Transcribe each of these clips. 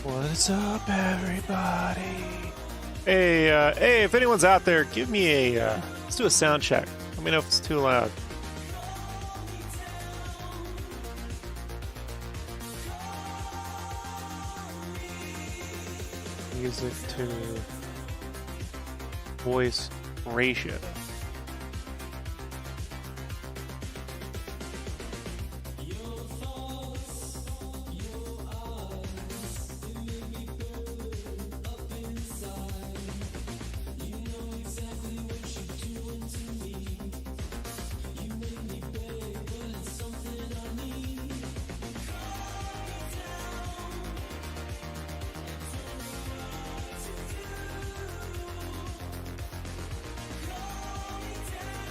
What's up, everybody? Hey, hey, if anyone's out there, give me a, let's do a sound check. Let me know if it's too loud. Music to voice ratio.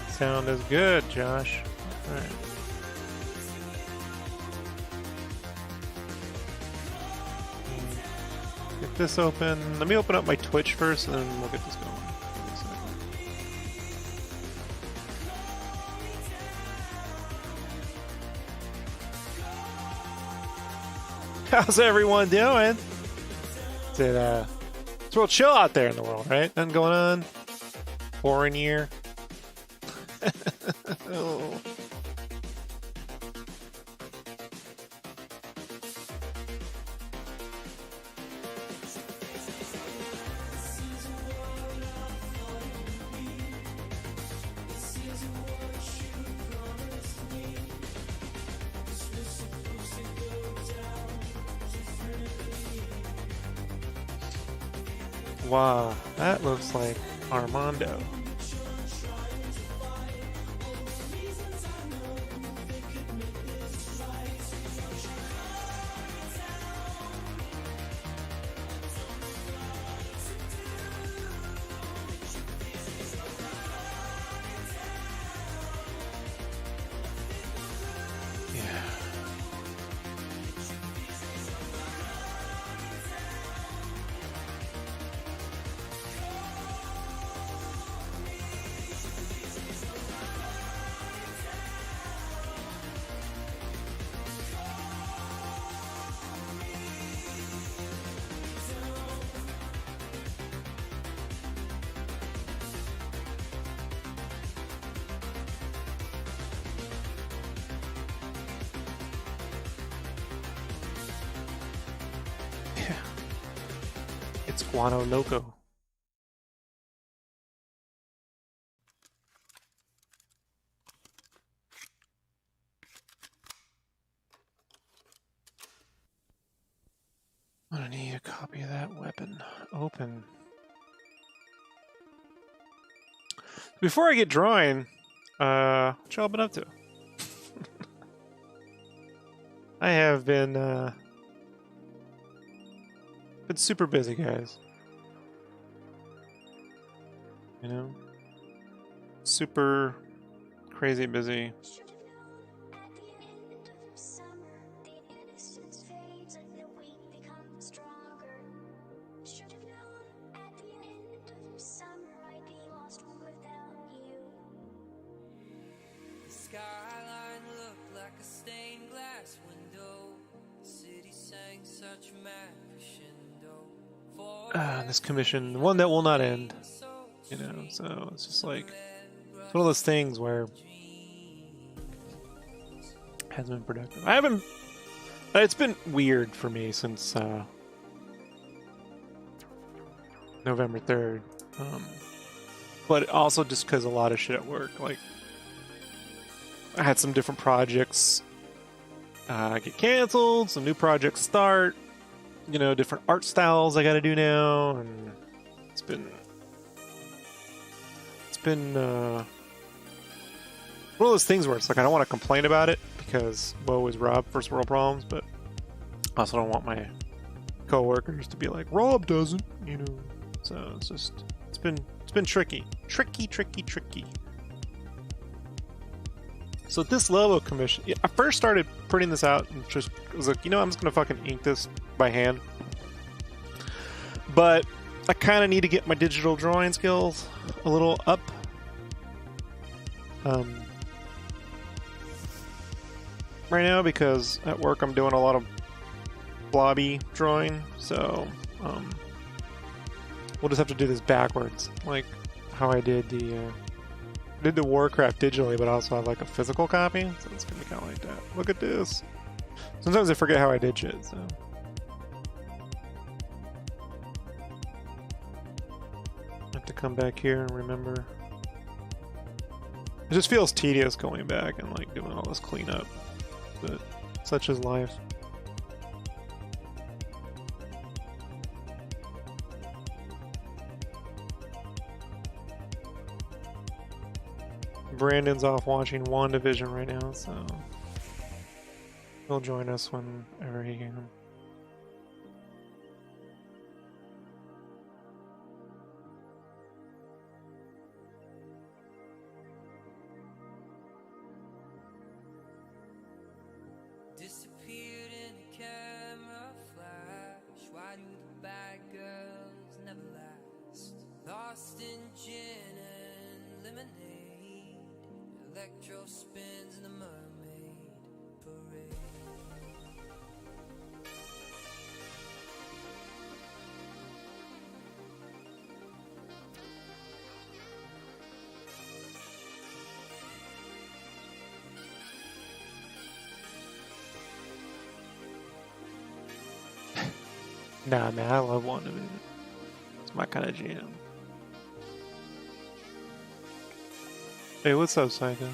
Sound is good, Josh. All right. Get this open. Let me open up my Twitch first, and then we'll get this going. How's everyone doing? It's real chill out there in the world, right? Nothing going on. Foreign year. Oh. Wow, that looks like Armando. It's Guano Loco. I'm gonna need a copy of that weapon. Open. Before I get drawing, what y'all been up to? I have been super busy, guys. You know, super crazy busy. This commission, one that will not end, you know, so it's just like, it's one of those things where it hasn't been productive. It's been weird for me since November 3rd, but also just because a lot of shit at work, like, I had some different projects get canceled, some new projects start, you know, different art styles I gotta do now, and it's been one of those things where it's like I don't want to complain about it because woe is Rob, first world problems, but I also don't want my co-workers to be like, Rob doesn't, you know. So it's just it's been tricky. So this Lobo commission, I first started printing this out and just was like, you know, I'm just gonna fucking ink this by hand. But I kind of need to get my digital drawing skills a little up. Right now, because at work I'm doing a lot of blobby drawing, so we'll just have to do this backwards, like how I did the Warcraft digitally, but I also have like a physical copy, so it's gonna be kind of like that. Look at this. Sometimes I forget how I did shit, so. I have to come back here and remember. It just feels tedious going back and like doing all this cleanup, but such is life. Brandon's off watching WandaVision right now, so he'll join us whenever he can. Disappeared in a camera flash. Why do the bad girls never last? Lost in gin and lemonade. Electro spins in the mermaid parade. Nah, man, I love WandaVision. It's my kind of jam. Hey, what's up, Psycho?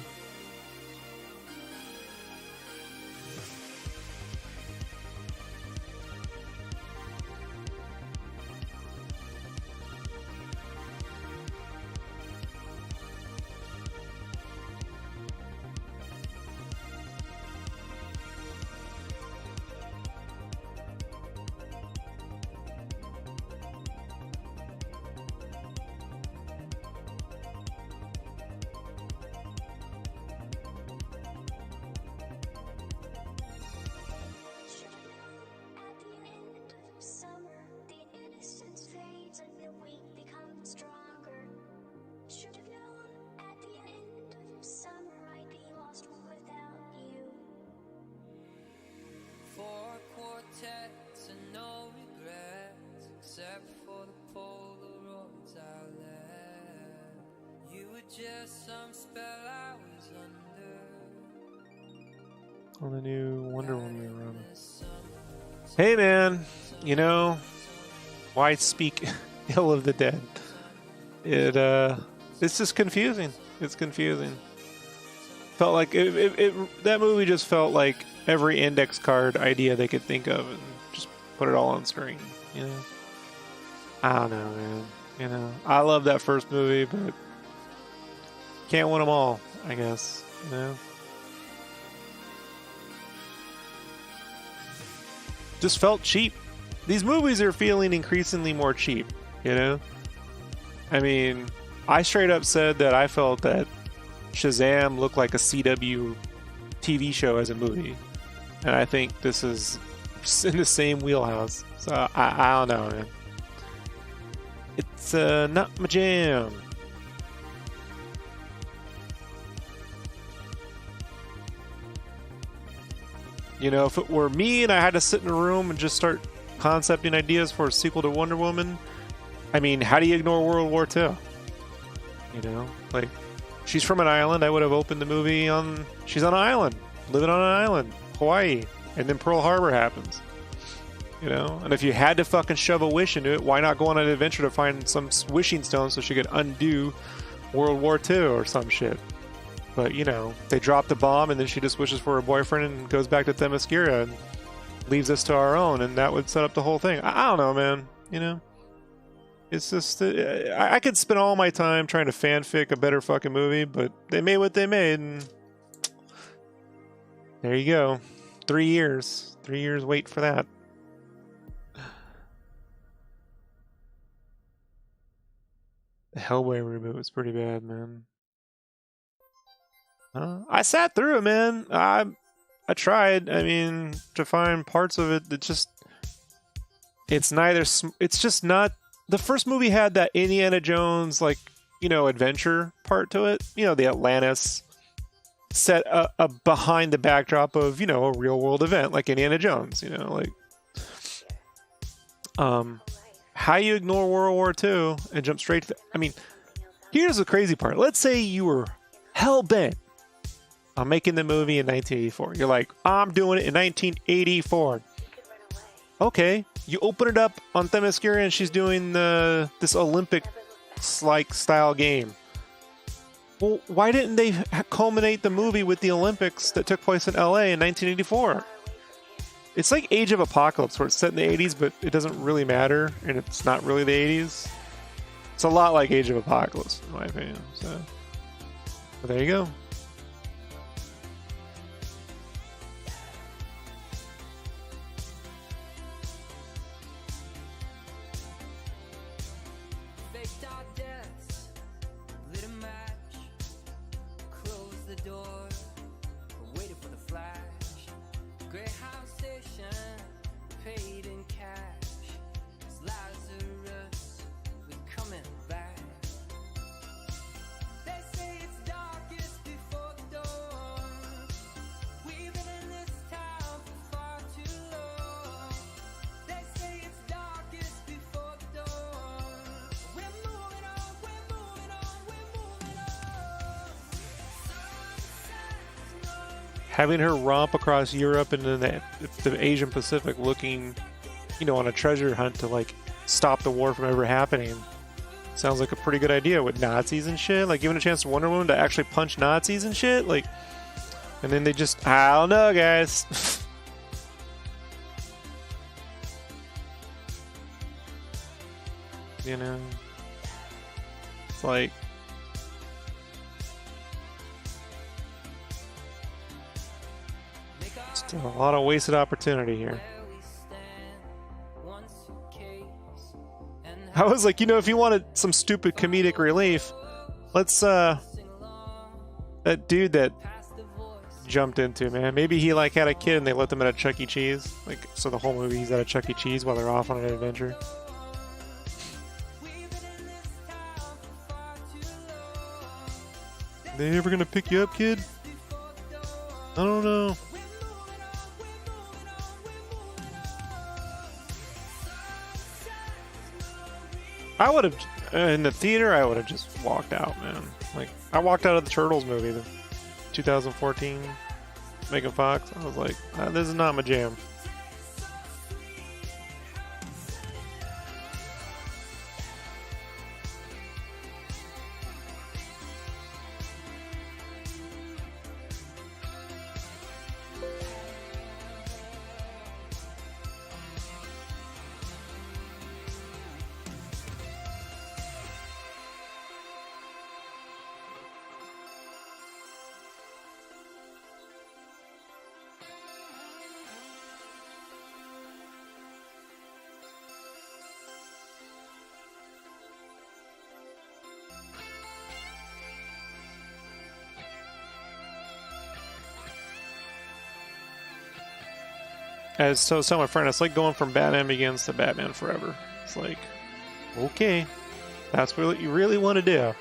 And no regrets, except for the Polaroids I left. You were just some spell I was under. On the new Wonder Woman run. Hey man, you know, why speak ill of the dead? It's just confusing. It's confusing. Felt like that movie just felt like every index card idea they could think of and just put it all on screen, you know? I don't know, man. You know, I love that first movie, but can't win them all, I guess, you know? Just felt cheap. These movies are feeling increasingly more cheap, you know? I mean, I straight up said that I felt that Shazam looked like a CW TV show as a movie. And I think this is in the same wheelhouse. So I don't know, man. It's not my jam. You know, if it were me and I had to sit in a room and just start concepting ideas for a sequel to Wonder Woman, I mean, how do you ignore World War II? You know, like, she's from an island. I would have opened the movie on, she's on an island, living on an island, Hawaii, and then Pearl Harbor happens. You know, and if you had to fucking shove a wish into it, why not go on an adventure to find some wishing stone so she could undo World War II or some shit? But, you know, they drop the bomb and then she just wishes for her boyfriend and goes back to Themyscira and leaves us to our own, and that would set up the whole thing. I don't know, man. You know? It's just, I could spend all my time trying to fanfic a better fucking movie, but they made what they made, and there you go. 3 years. 3 years wait for that. The Hellboy reboot was pretty bad, man. I sat through it, man. I tried. I mean, to find parts of it that just, it's neither. It's just not. The first movie had that Indiana Jones, like, you know, adventure part to it. You know, the Atlantis set behind the backdrop of, you know, a real world event like Indiana Jones. You know, like, How you ignore World War II and jump straight to I mean, here's the crazy part. Let's say you were hell-bent on making the movie in 1984. You're like, I'm doing it in 1984. Okay, you open it up on Themyscira and she's doing this Olympics-like style game. Well, why didn't they culminate the movie with the Olympics that took place in LA in 1984? It's like Age of Apocalypse, where it's set in the 80s, but it doesn't really matter, and it's not really the 80s. It's a lot like Age of Apocalypse, in my opinion. So, but there you go. Faked our deaths, lit a match, closed the door, waited for the flash. Greyhound station, paid in cash. It's Lazarus, we coming back. They say it's darkest before the dawn. We've been in this town for far too long. They say it's darkest before the dawn. We're moving on, we're moving on, we're moving on. Sunset's no Having her romp across Europe and then the Asian Pacific looking, on a treasure hunt to, like, stop the war from ever happening. Sounds like a pretty good idea with Nazis and shit. Like, giving a chance to Wonder Woman to actually punch Nazis and shit. Like, and then they just, I don't know, guys. It's like, just a lot of wasted opportunity here. where we stand. One suitcase and I was like, if you wanted some stupid comedic relief, let's that dude that past the voice. jumped into, man. Maybe he like had a kid and they let them at a Chuck E. Cheese. Like, so the whole movie he's at a Chuck E. Cheese while they're off on an adventure. We've been in this town for far too long. They ever gonna pick you up, kid? Before the dawn. I don't know. We're moving on, we're moving on, we're moving on. Sunset's no I would have in the theater. I would have just walked out, man. Like, I walked out of the Turtles movie, the 2014 Megan Fox. I was like, this is not my jam. As I was telling my friend, it's like going from Batman Begins to Batman Forever. It's like, okay, that's what you really want to do.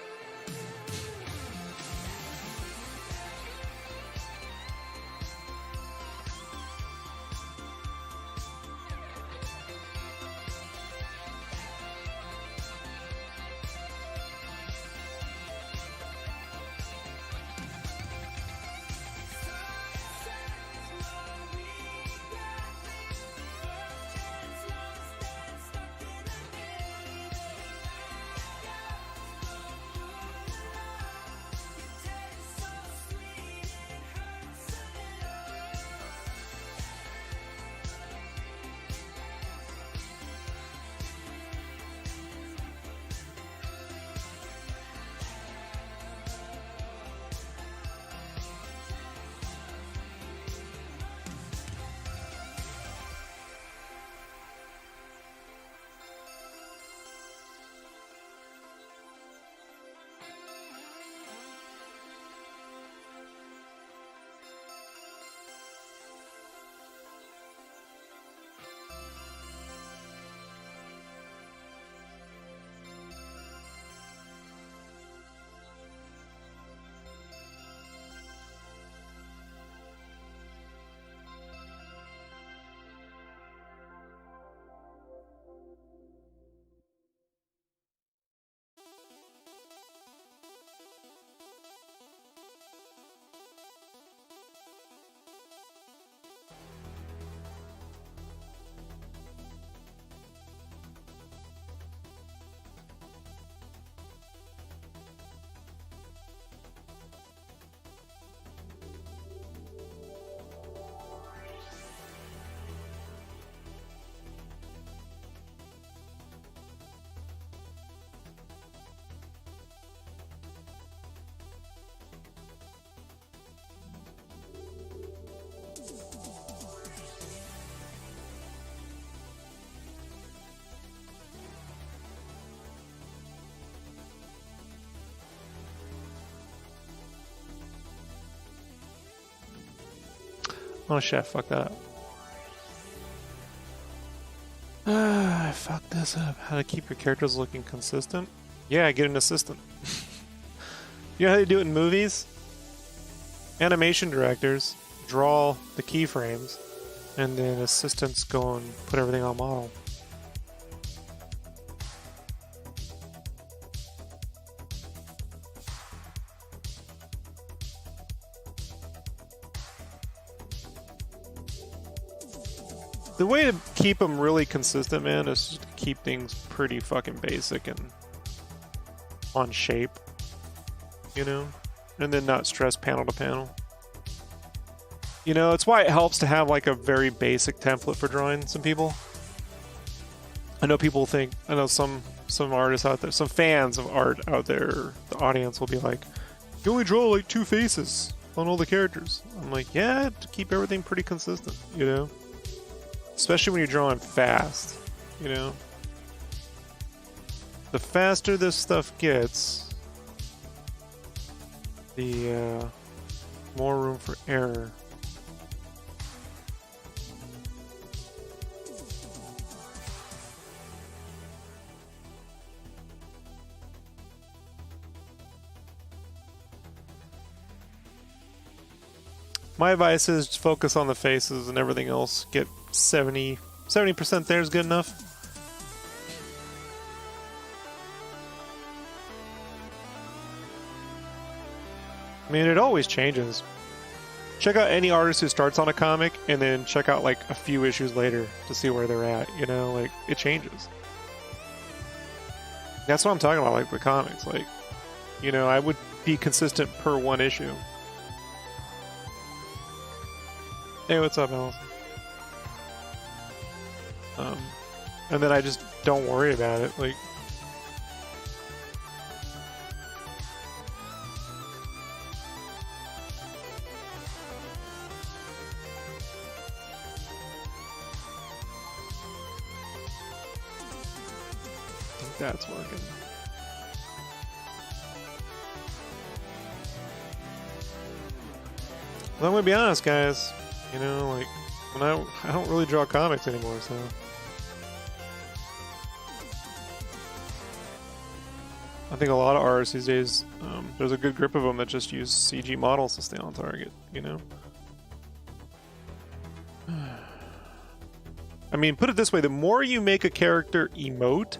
Oh shit, I fucked that up. I fucked this up. How to keep your characters looking consistent? Yeah, get an assistant. You know how they do it in movies? Animation directors draw the keyframes, and then assistants go and put everything on model. The way to keep them really consistent, man, is just to keep things pretty fucking basic and on shape, you know? And then not stress panel to panel. You know, it's why it helps to have like a very basic template for drawing some people. I know people think, I know some artists out there, some fans of art out there, the audience will be like, you only draw like 2 faces on all the characters. I'm like, yeah, to keep everything pretty consistent, you know? Especially when you're drawing fast, you know? The faster this stuff gets, the more room for error. My advice is just focus on the faces and everything else. Get 70% there is good enough. I mean, it always changes. Check out any artist who starts on a comic and then check out like a few issues later to see where they're at, you know, like it changes. That's what I'm talking about, like with comics. Like, you know, I would be consistent per 1 issue. Hey, what's up, Allison? And then I just don't worry about it. Like, I think that's working. Well, I'm gonna be honest, guys. You know, like, when I don't really draw comics anymore, so. I think a lot of artists these days, there's a good group of them that just use CG models to stay on target, you know? I mean, put it this way, the more you make a character emote,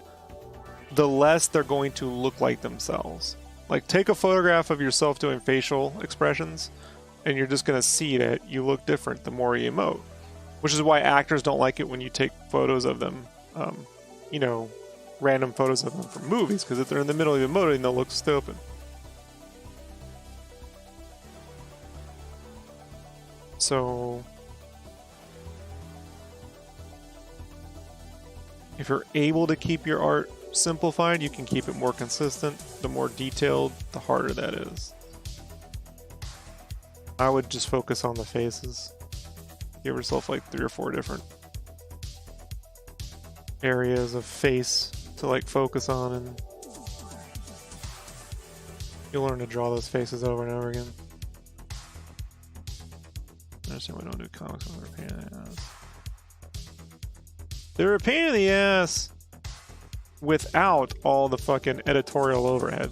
the less they're going to look like themselves. Like, take a photograph of yourself doing facial expressions, and you're just going to see that you look different the more you emote. Which is why actors don't like it when you take photos of them, you know, random photos of them from movies, because if they're in the middle of emoting, they'll look stupid. So, if you're able to keep your art simplified, you can keep it more consistent. The more detailed, the harder that is. I would just focus on the faces. Give yourself like 3 or 4 different areas of face to like focus on, and you'll learn to draw those faces over and over again. I understand why I don't do comics when they're a pain in the ass. They're a pain in the ass without all the fucking editorial overhead.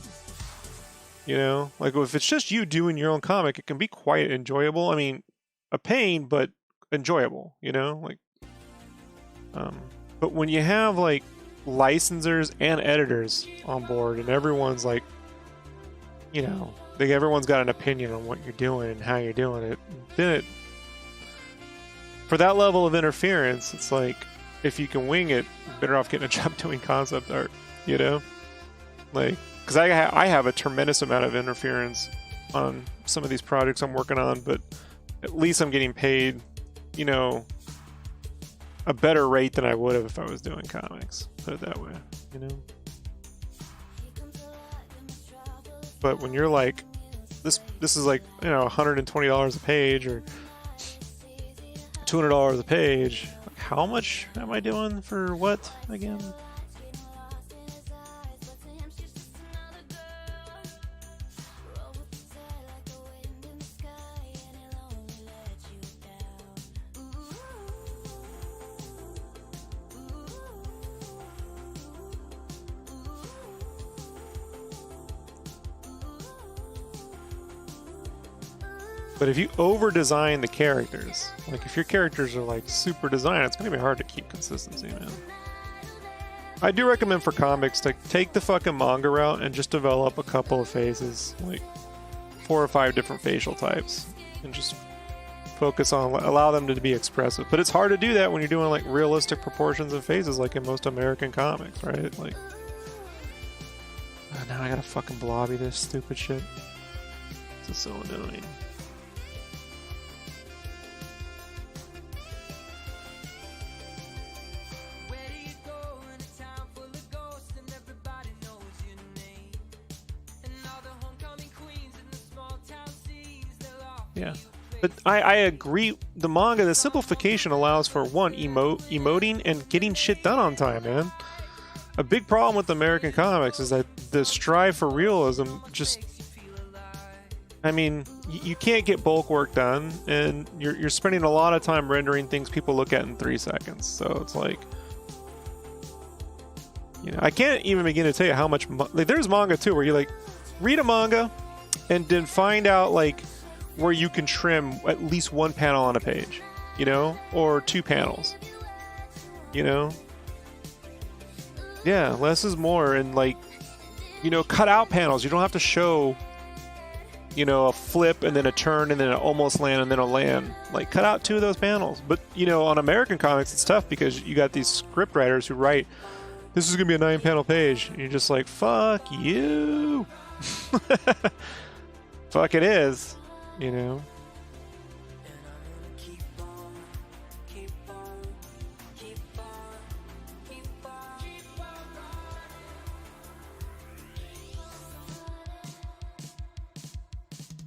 You know, like if it's just you doing your own comic, it can be quite enjoyable. I mean, a pain, but enjoyable, you know, like, but when you have like licensors and editors on board and everyone's like, you know, like everyone's got an opinion on what you're doing and how you're doing it, then it, for that level of interference, it's like, if you can wing it, you're better off getting a job doing concept art, you know, like, because I have a tremendous amount of interference on some of these projects I'm working on, but at least I'm getting paid, you know, a better rate than I would have if I was doing comics. Put it that way, you know. But when you're like, this is like, you know, $120 a page or $200 a page. How much am I doing for what again? But if you over design the characters, like if your characters are like super designed, it's gonna be hard to keep consistency, man. I do recommend for comics to take the fucking manga route and just develop a couple of faces, like 4 or 5 different facial types, and just focus on, allow them to be expressive. But it's hard to do that when you're doing like realistic proportions of faces, like in most American comics, right? Like, now I gotta fucking blobby this stupid shit. This is so annoying. Yeah, but I agree. The manga, the simplification allows for one, emoting and getting shit done on time, man. A big problem with American comics is that the strive for realism just, I mean, you can't get bulk work done, and you're spending a lot of time rendering things people look at in 3 seconds. So it's like, you know, I can't even begin to tell you how much. Like, there's manga too, where you like read a manga and then find out like where you can trim at least 1 panel on a page, you know, or 2 panels, you know. Yeah, less is more, and like, you know, cut out panels. You don't have to show, you know, a flip and then a turn and then an almost land and then a land. Like, cut out 2 of those panels. But, you know, on American comics, it's tough because you got these script writers who write, this is gonna be a 9-panel page, and you're just like, fuck you. Fuck it is. You know?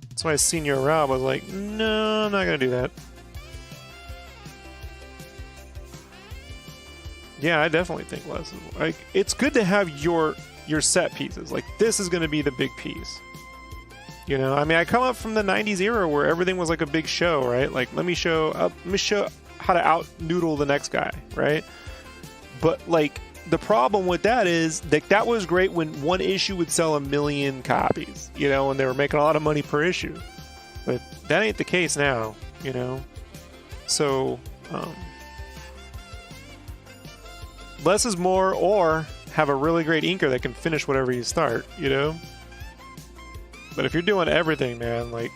That's why Senior Rob was like, no, I'm not gonna do that. Yeah, I definitely think less is more. Like, it's good to have your set pieces. Like, this is gonna be the big piece. You know, I mean, I come up from the 90s era where everything was like a big show, right? Like, let me show how to out-noodle the next guy, right? But, like, the problem with that is that was great when one issue would sell 1 million copies, you know, and they were making a lot of money per issue. But that ain't the case now, you know? So, less is more, or have a really great inker that can finish whatever you start, you know? But if you're doing everything, man, like,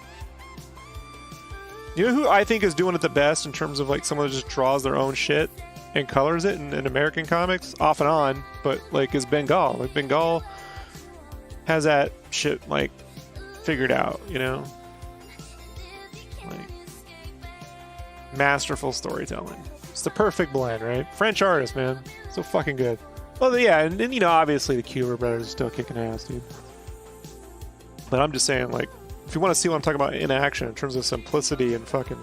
you know who I think is doing it the best in terms of like someone that just draws their own shit and colors it in American comics, off and on, but like, is Bengal. Like, Bengal has that shit like figured out, you know? Like, masterful storytelling. It's the perfect blend, right? French artist, man. So fucking good. Well, yeah, and you know, obviously the Cuber brothers are still kicking ass, dude. But I'm just saying, like, if you want to see what I'm talking about in action in terms of simplicity and fucking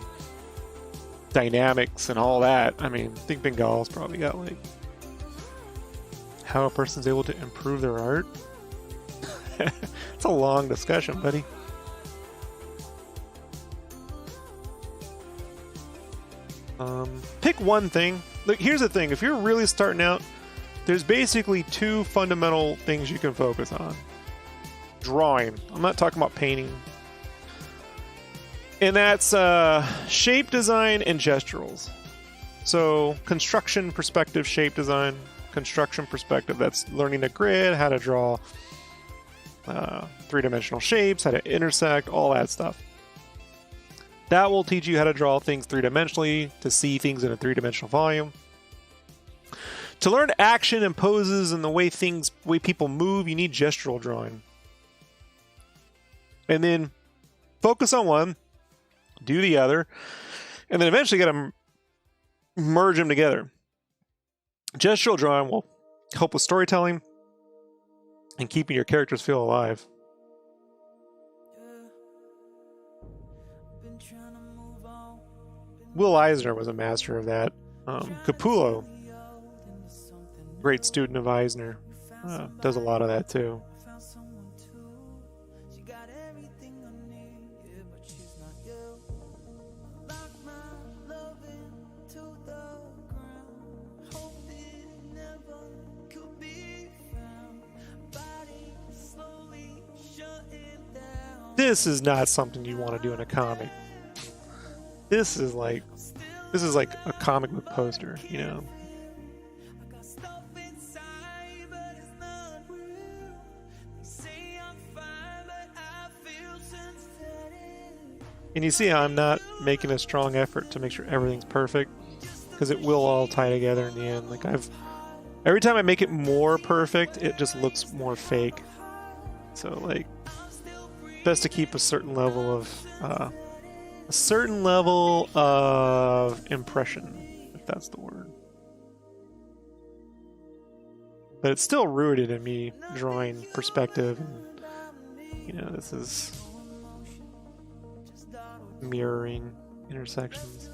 dynamics and all that, I mean, I think Bengal's probably got, like, how a person's able to improve their art. It's a long discussion, buddy. Pick one thing. Look, here's the thing. If you're really starting out, there's basically 2 fundamental things you can focus on. Drawing. I'm not talking about painting. And that's shape design and gesturals. So construction perspective, shape design. Construction perspective, that's learning a grid, how to draw 3-dimensional shapes, how to intersect, all that stuff. That will teach you how to draw things 3-dimensionally, to see things in a 3-dimensional volume. To learn action and poses and the way people move, you need gestural drawing. And then focus on one, do the other, and then eventually got to merge them together. Gestural drawing will help with storytelling and keeping your characters feel alive. Will Eisner was a master of that. Capullo, great student of Eisner, does a lot of that too. This is not something you want to do in a comic. this is like a comic book poster, you know. And you see how I'm not making a strong effort to make sure everything's perfect, because it will all tie together in the end. Like every time I make it more perfect, it just looks more fake. So like, best to keep a certain level of impression, if that's the word. But it's still rooted in me drawing perspective, and you know, this is mirroring intersections.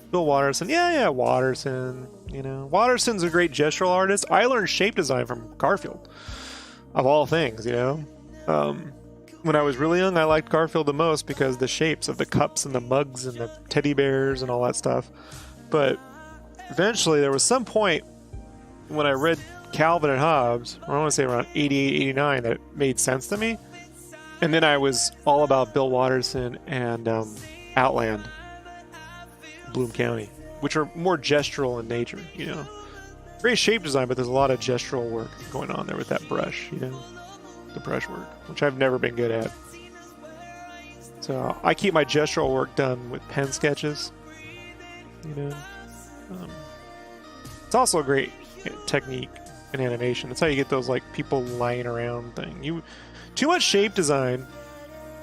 Bill Watterson, yeah, Watterson. You know, Watterson's a great gestural artist. I learned shape design from Garfield, of all things. You know, when I was really young, I liked Garfield the most because the shapes of the cups and the mugs and the teddy bears and all that stuff. But eventually, there was some point when I read Calvin and Hobbes, or I want to say around 88, 89, that it made sense to me. And then I was all about Bill Watterson and Outland, Bloom County, which are more gestural in nature, you know. Great shape design, but there's a lot of gestural work going on there with that brush, you know, the brush work, which I've never been good at. So I keep my gestural work done with pen sketches, you know. It's also a great technique in animation. That's how you get those like people lying around thing. Too much shape design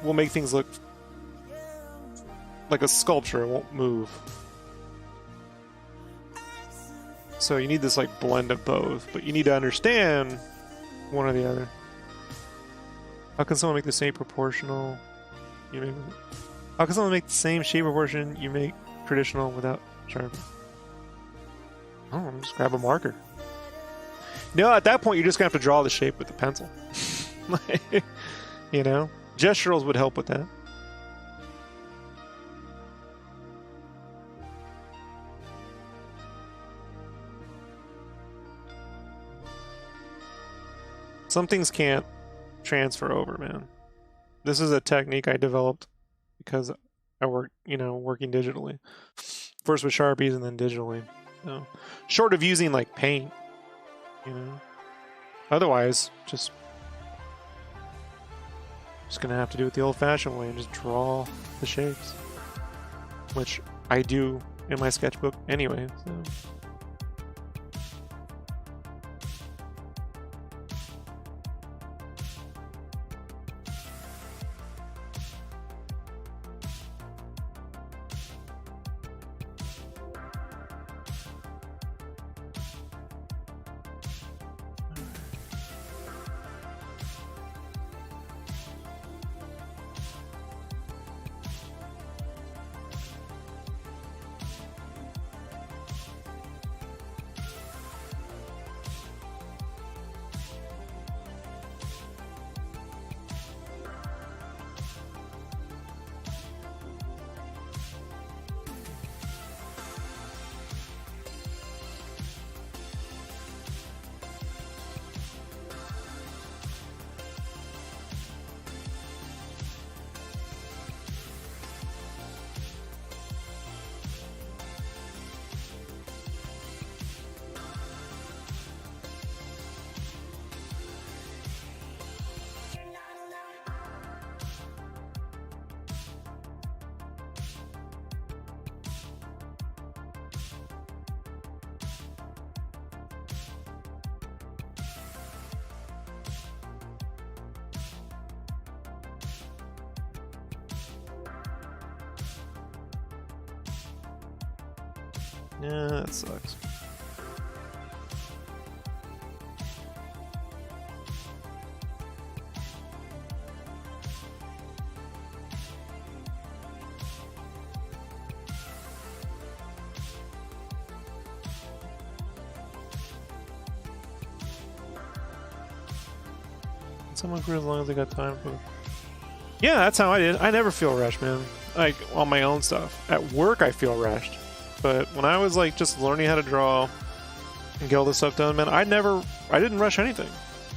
will make things look like a sculpture. It won't move. So you need this like blend of both, but you need to understand one or the other. How can someone make the same proportional? How can someone make the same shape proportion you make traditional without sharpening? I don't know, just grab a marker. No, at that point you're just gonna have to draw the shape with the pencil. You know, gesturals would help with that. Some things can't transfer over, man. This is a technique I developed because I work, you know, working digitally. First with Sharpies and then digitally. So, short of using like paint, you know. Otherwise, just gonna have to do it the old-fashioned way and just draw the shapes, which I do in my sketchbook anyway. So. Yeah, that sucks. Someone crew as long as they got time for. Yeah, that's how I did. I never feel rushed, man. Like on my own stuff. At work, I feel rushed. But when I was like just learning how to draw and get all this stuff done, man, I didn't rush anything.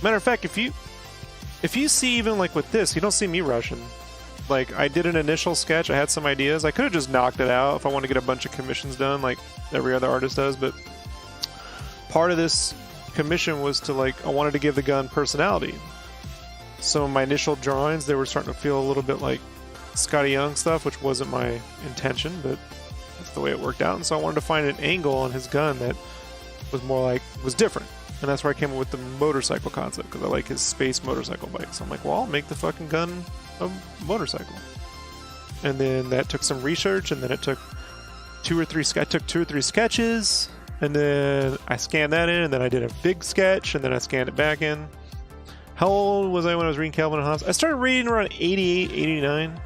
Matter of fact, if you see even like with this, you don't see me rushing. Like, I did an initial sketch, I had some ideas. I could have just knocked it out if I wanted to get a bunch of commissions done like every other artist does, but part of this commission was to, like, I wanted to give the gun personality. So my initial drawings, they were starting to feel a little bit like Scotty Young stuff, which wasn't my intention, but that's the way it worked out. And so I wanted to find an angle on his gun that was more like, was different. And that's where I came up with the motorcycle concept, because I like his space motorcycle bike. So I'm like, well, I'll make the fucking gun a motorcycle. And then that took some research, and then it took two or three sketches, and then I scanned that in, and then I did a big sketch, and then I scanned it back in. How old was I when I was reading Calvin and Hobbes? I started reading around 88, 89.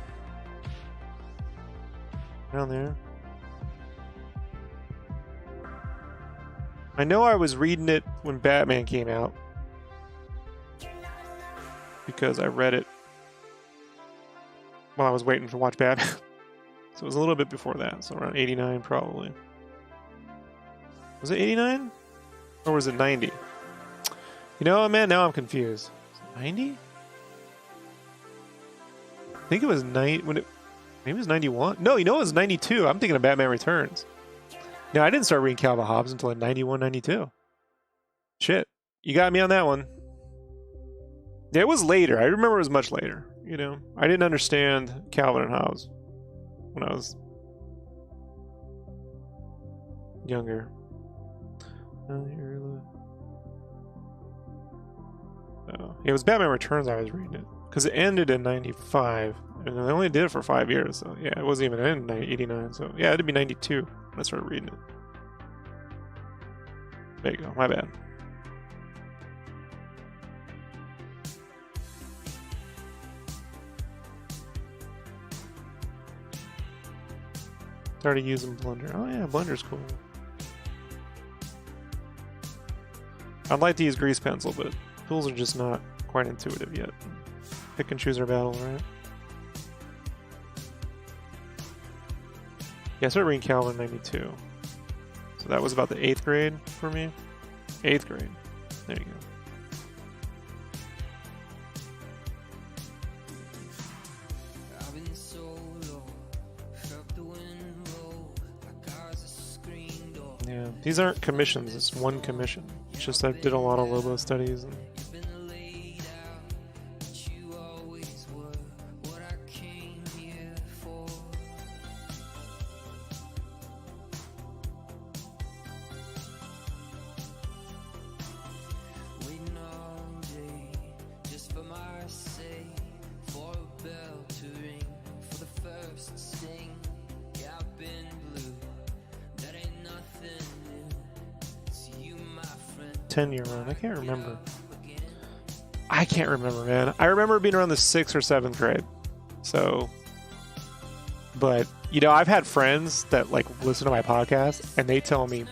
Around there. I know I was reading it when Batman came out, because I read it while I was waiting to watch Batman. So it was a little bit before that, so around 89 probably. Was it 89? Or was it 90? You know what, man? Now I'm confused. 90? I think it was maybe it was 91? No, you know it was 92. I'm thinking of Batman Returns. No, I didn't start reading Calvin Hobbes until like 91, 92. Shit. You got me on that one. Yeah, it was later. I remember it was much later. You know, I didn't understand Calvin and Hobbes when I was younger. It was Batman Returns I was reading it, because it ended in 95, and I only did it for 5 years, so yeah, it wasn't even in 89, so yeah, it'd be 92 when I started reading it. There you go, my bad. Started using Blender. Oh yeah, Blender's cool. I'd like to use grease pencil, but tools are just not quite intuitive yet. Pick and choose our battle, right? Yeah, I started reading Calvin in 92. So that was about the 8th grade for me. 8th grade. There you go. Yeah, these aren't commissions, it's one commission. It's just I did a lot of Lobo studies. And year run. I can't remember. I can't remember, man. I remember being around the 6th or 7th grade. So, but you know, I've had friends that like listen to my podcast, and they tell me,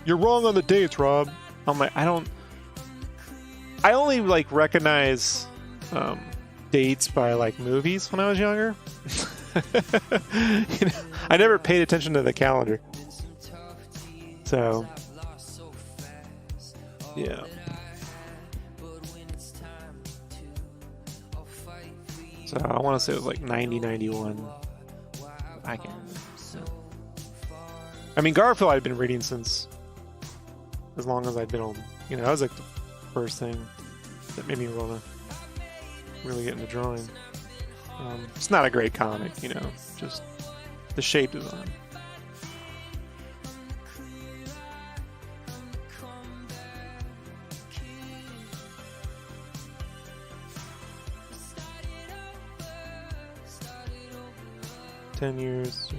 you're wrong on the dates, Rob. I'm like, I only like recognize dates by like movies when I was younger. You know, I never paid attention to the calendar. So, yeah. So I want to say it was like 90, 91. I can't remember. I mean, Garfield I'd been reading since as long as I'd been on. You know, that was like the first thing that made me want to really get into drawing. It's not a great comic, you know, just the shape design. Years.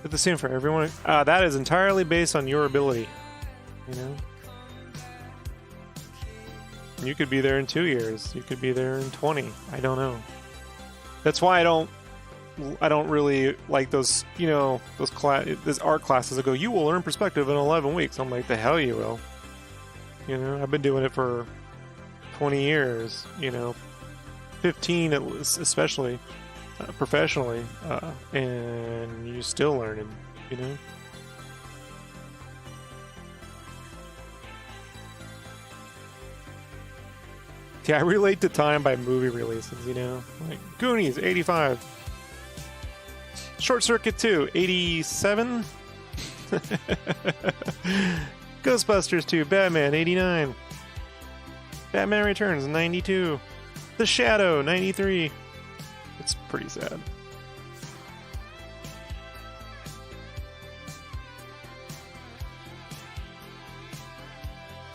But the same for everyone. That is entirely based on your ability. You know, you could be there in 2 years. You could be there in 20. I don't know. That's why I don't really like those. You know, those art classes that go, you will learn perspective in 11 weeks. I'm like, the hell you will. You know, I've been doing it for 20 years. You know, 15 at least, especially. Professionally, and you're still learning, you know. Yeah, I relate to time by movie releases, you know? Like, Goonies, 85. Short Circuit 2, 87. Ghostbusters 2, Batman, 89. Batman Returns, 92. The Shadow, 93. It's pretty sad.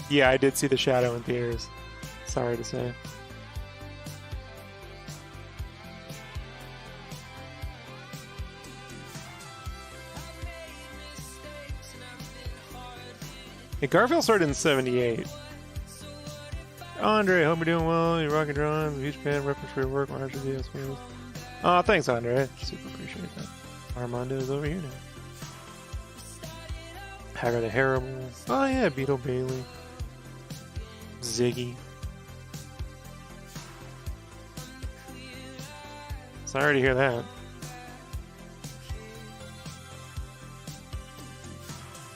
Yeah, I did see The Shadow in theaters. Sorry to say. Hey, Garfield started in 78. Andre, hope you're doing well. You're rocking drawings. Huge fan, reference for your work. Marshall Diaz. Oh, thanks, Andre. Super appreciate that. Armando is over here now. Haggard the Terrible. Oh, yeah, Beetle Bailey. Ziggy. Sorry to hear that.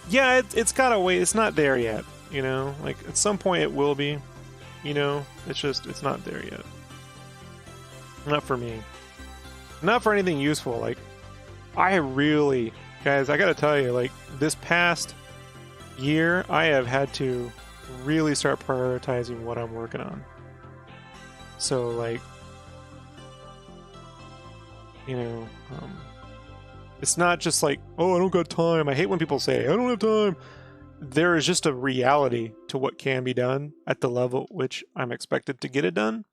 Yeah, it's gotta wait. It's not there yet, you know? Like, at some point it will be, you know? It's not there yet. Not for me. Not for anything useful. Like, I really, guys, I gotta tell you, like, this past year, I have had to really start prioritizing what I'm working on. So, like, you know, it's not just like, oh, I don't got time. I hate when people say, I don't have time. There is just a reality to what can be done at the level at which I'm expected to get it done.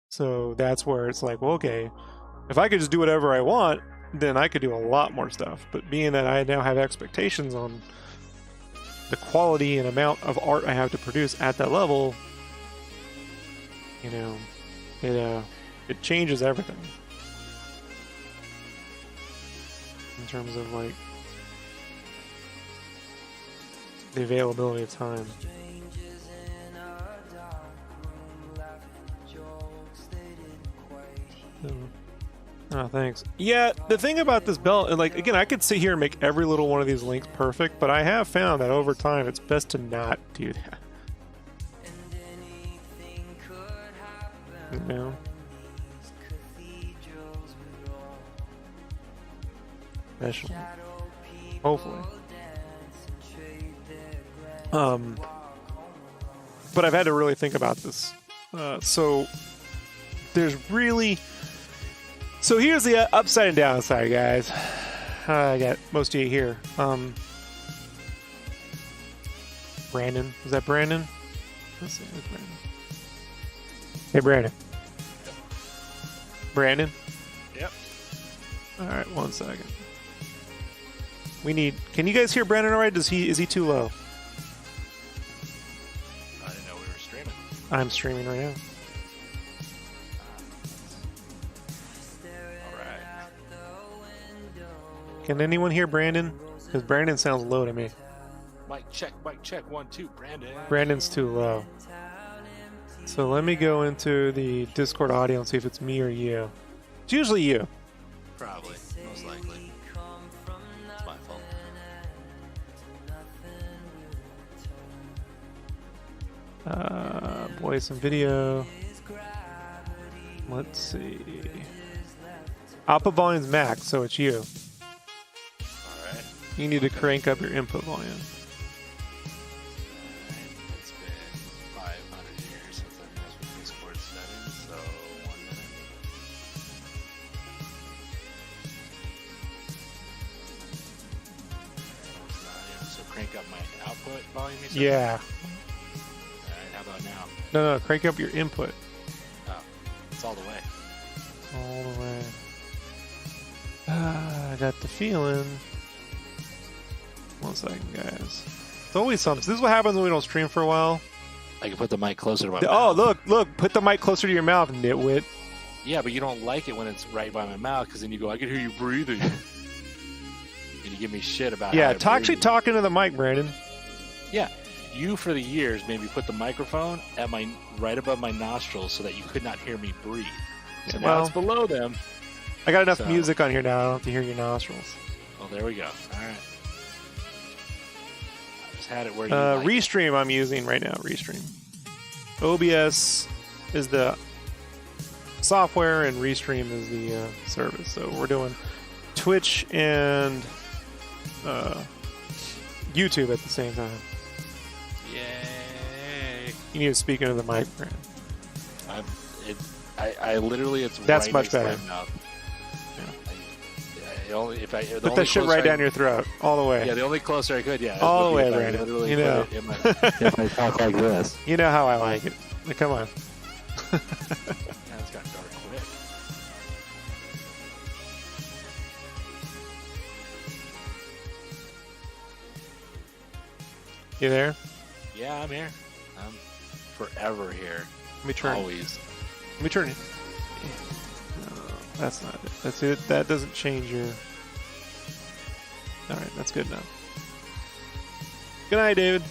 So that's where it's like, well, okay, if I could just do whatever I want, then I could do a lot more stuff. But being that I now have expectations on the quality and amount of art I have to produce at that level, you know, it changes everything. In terms of, like, the availability of time. Oh, thanks. Yeah, the thing about this belt, and, like, again, I could sit here and make every little one of these links perfect, but I have found that over time it's best to not do that. You know? Especially. Hopefully. But I've had to really think about this. So there's really... So here's the upside and downside, guys. I got most of you here. Brandon. Is that Brandon? Let's see. Where's Brandon? Hey, Brandon. Brandon? Yep. All right, 1 second. We need... Can you guys hear Brandon all right? Is he too low? I didn't know we were streaming. I'm streaming right now. All right. Can anyone hear Brandon? Because Brandon sounds low to me. Mic check, 1, 2, Brandon. Brandon's too low. So let me go into the Discord audio and see if it's me or you. It's usually you. Probably, most likely. It's my fault. Voice and video. Let's see. Output volume's max, so it's you. Alright. You need to crank up your input volume. It's been 500 years since I've messed with Discord settings, so 1 minute. So crank up my output volume, you said? Yeah. Alright, how about now? No, crank up your input. Oh, it's all the way. All the way. I got the feeling. 1 second, guys. It's always something. This is what happens when we don't stream for a while. I can put the mic closer to my Oh, mouth. look. Put the mic closer to your mouth, nitwit. Yeah, but you don't like it when it's right by my mouth, because then you go, I can hear you breathing. And you give me shit about Yeah, how I actually breathe. talking to the mic, Brandon. Yeah, you for the years made me put the microphone at my right above my nostrils so that you could not hear me breathe. So now Well, it's below them. I got enough So- music on here now. I don't have to hear your nostrils. Well, there we go. All right. I just had it where you like it. Restream I'm using right now. Restream. OBS is the software and Restream is the service. So we're doing Twitch and YouTube at the same time. Yay! You need to speak into the mic, Brand. I literally, it's That's right much next to better. my mouth. Put that shit right down your throat, all the way. Yeah, the only closer I could, All the would be way, if I Brandon. literally You put know. it in my talk like this. You know how I like it. Now, come on. Yeah, it's got dark quick. You there? Yeah, I'm here. I'm forever here. Let me turn. Always. Let me turn it. No, that's not it. That's it. That doesn't change your. All right, that's good enough. Good night, David.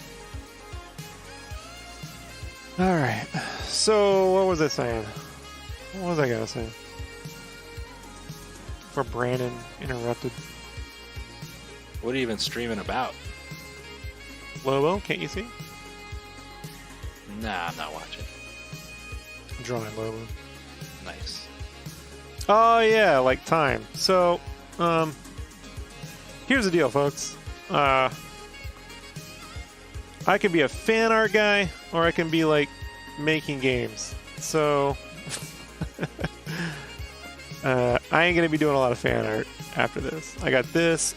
All right. So, what was I saying? What was I gonna say? Before Brandon interrupted. What are you even streaming about? Lobo, can't you see? Nah, I'm not watching. I'm drawing Lobo. Nice. Oh yeah, like time. So, here's the deal, folks. I can be a fan art guy, or I can be like making games. So, I ain't gonna be doing a lot of fan art after this. I got this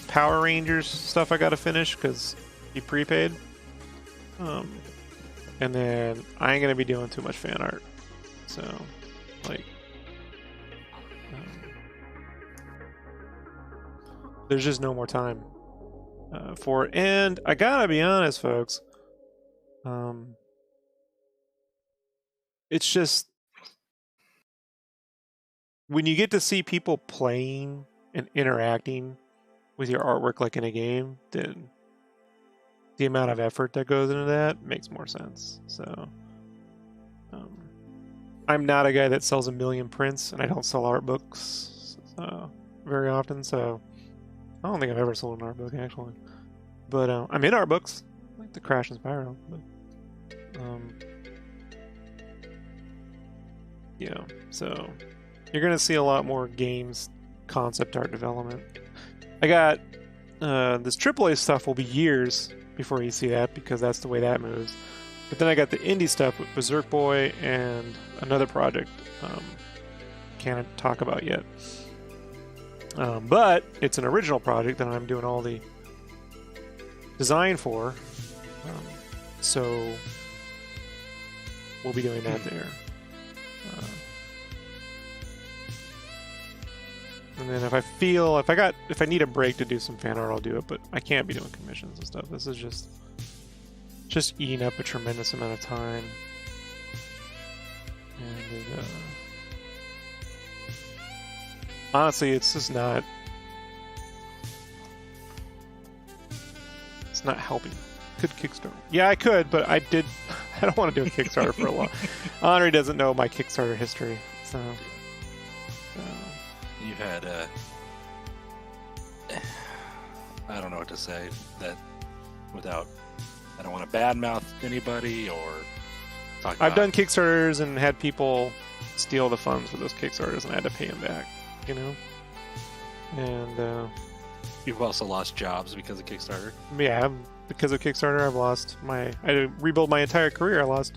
Power Rangers stuff I gotta finish because he prepaid. And then I ain't gonna be doing too much fan art. So, like, there's just no more time for it. And I gotta be honest, folks. It's just when you get to see people playing and interacting with your artwork like in a game, then the amount of effort that goes into that makes more sense. So, I'm not a guy that sells a million prints, and I don't sell art books very often. So, I don't think I've ever sold an art book actually. But I'm in art books, like the Crash and Spiral. But, yeah, so you're gonna see a lot more games concept art development. I got this AAA stuff will be years before you see that because that's the way that moves. But then I got the indie stuff with Berserk Boy and another project can't talk about yet. But it's an original project that I'm doing all the design for. So we'll be doing that there. And then if I need a break to do some fan art, I'll do it. But I can't be doing commissions and stuff. This is just eating up a tremendous amount of time. And honestly, it's just not. It's not helping. Could Kickstarter? Yeah, I could, but I did. I don't want to do a Kickstarter for a while. Henri doesn't know my Kickstarter history, so. You've had I don't know what to say that without. I don't want to badmouth anybody or talk. I've done Kickstarters and had people steal the funds for those Kickstarters, and I had to pay them back. You know, and You've also lost jobs because of Kickstarter. yeah, because of Kickstarter, I had to rebuild my entire career. I lost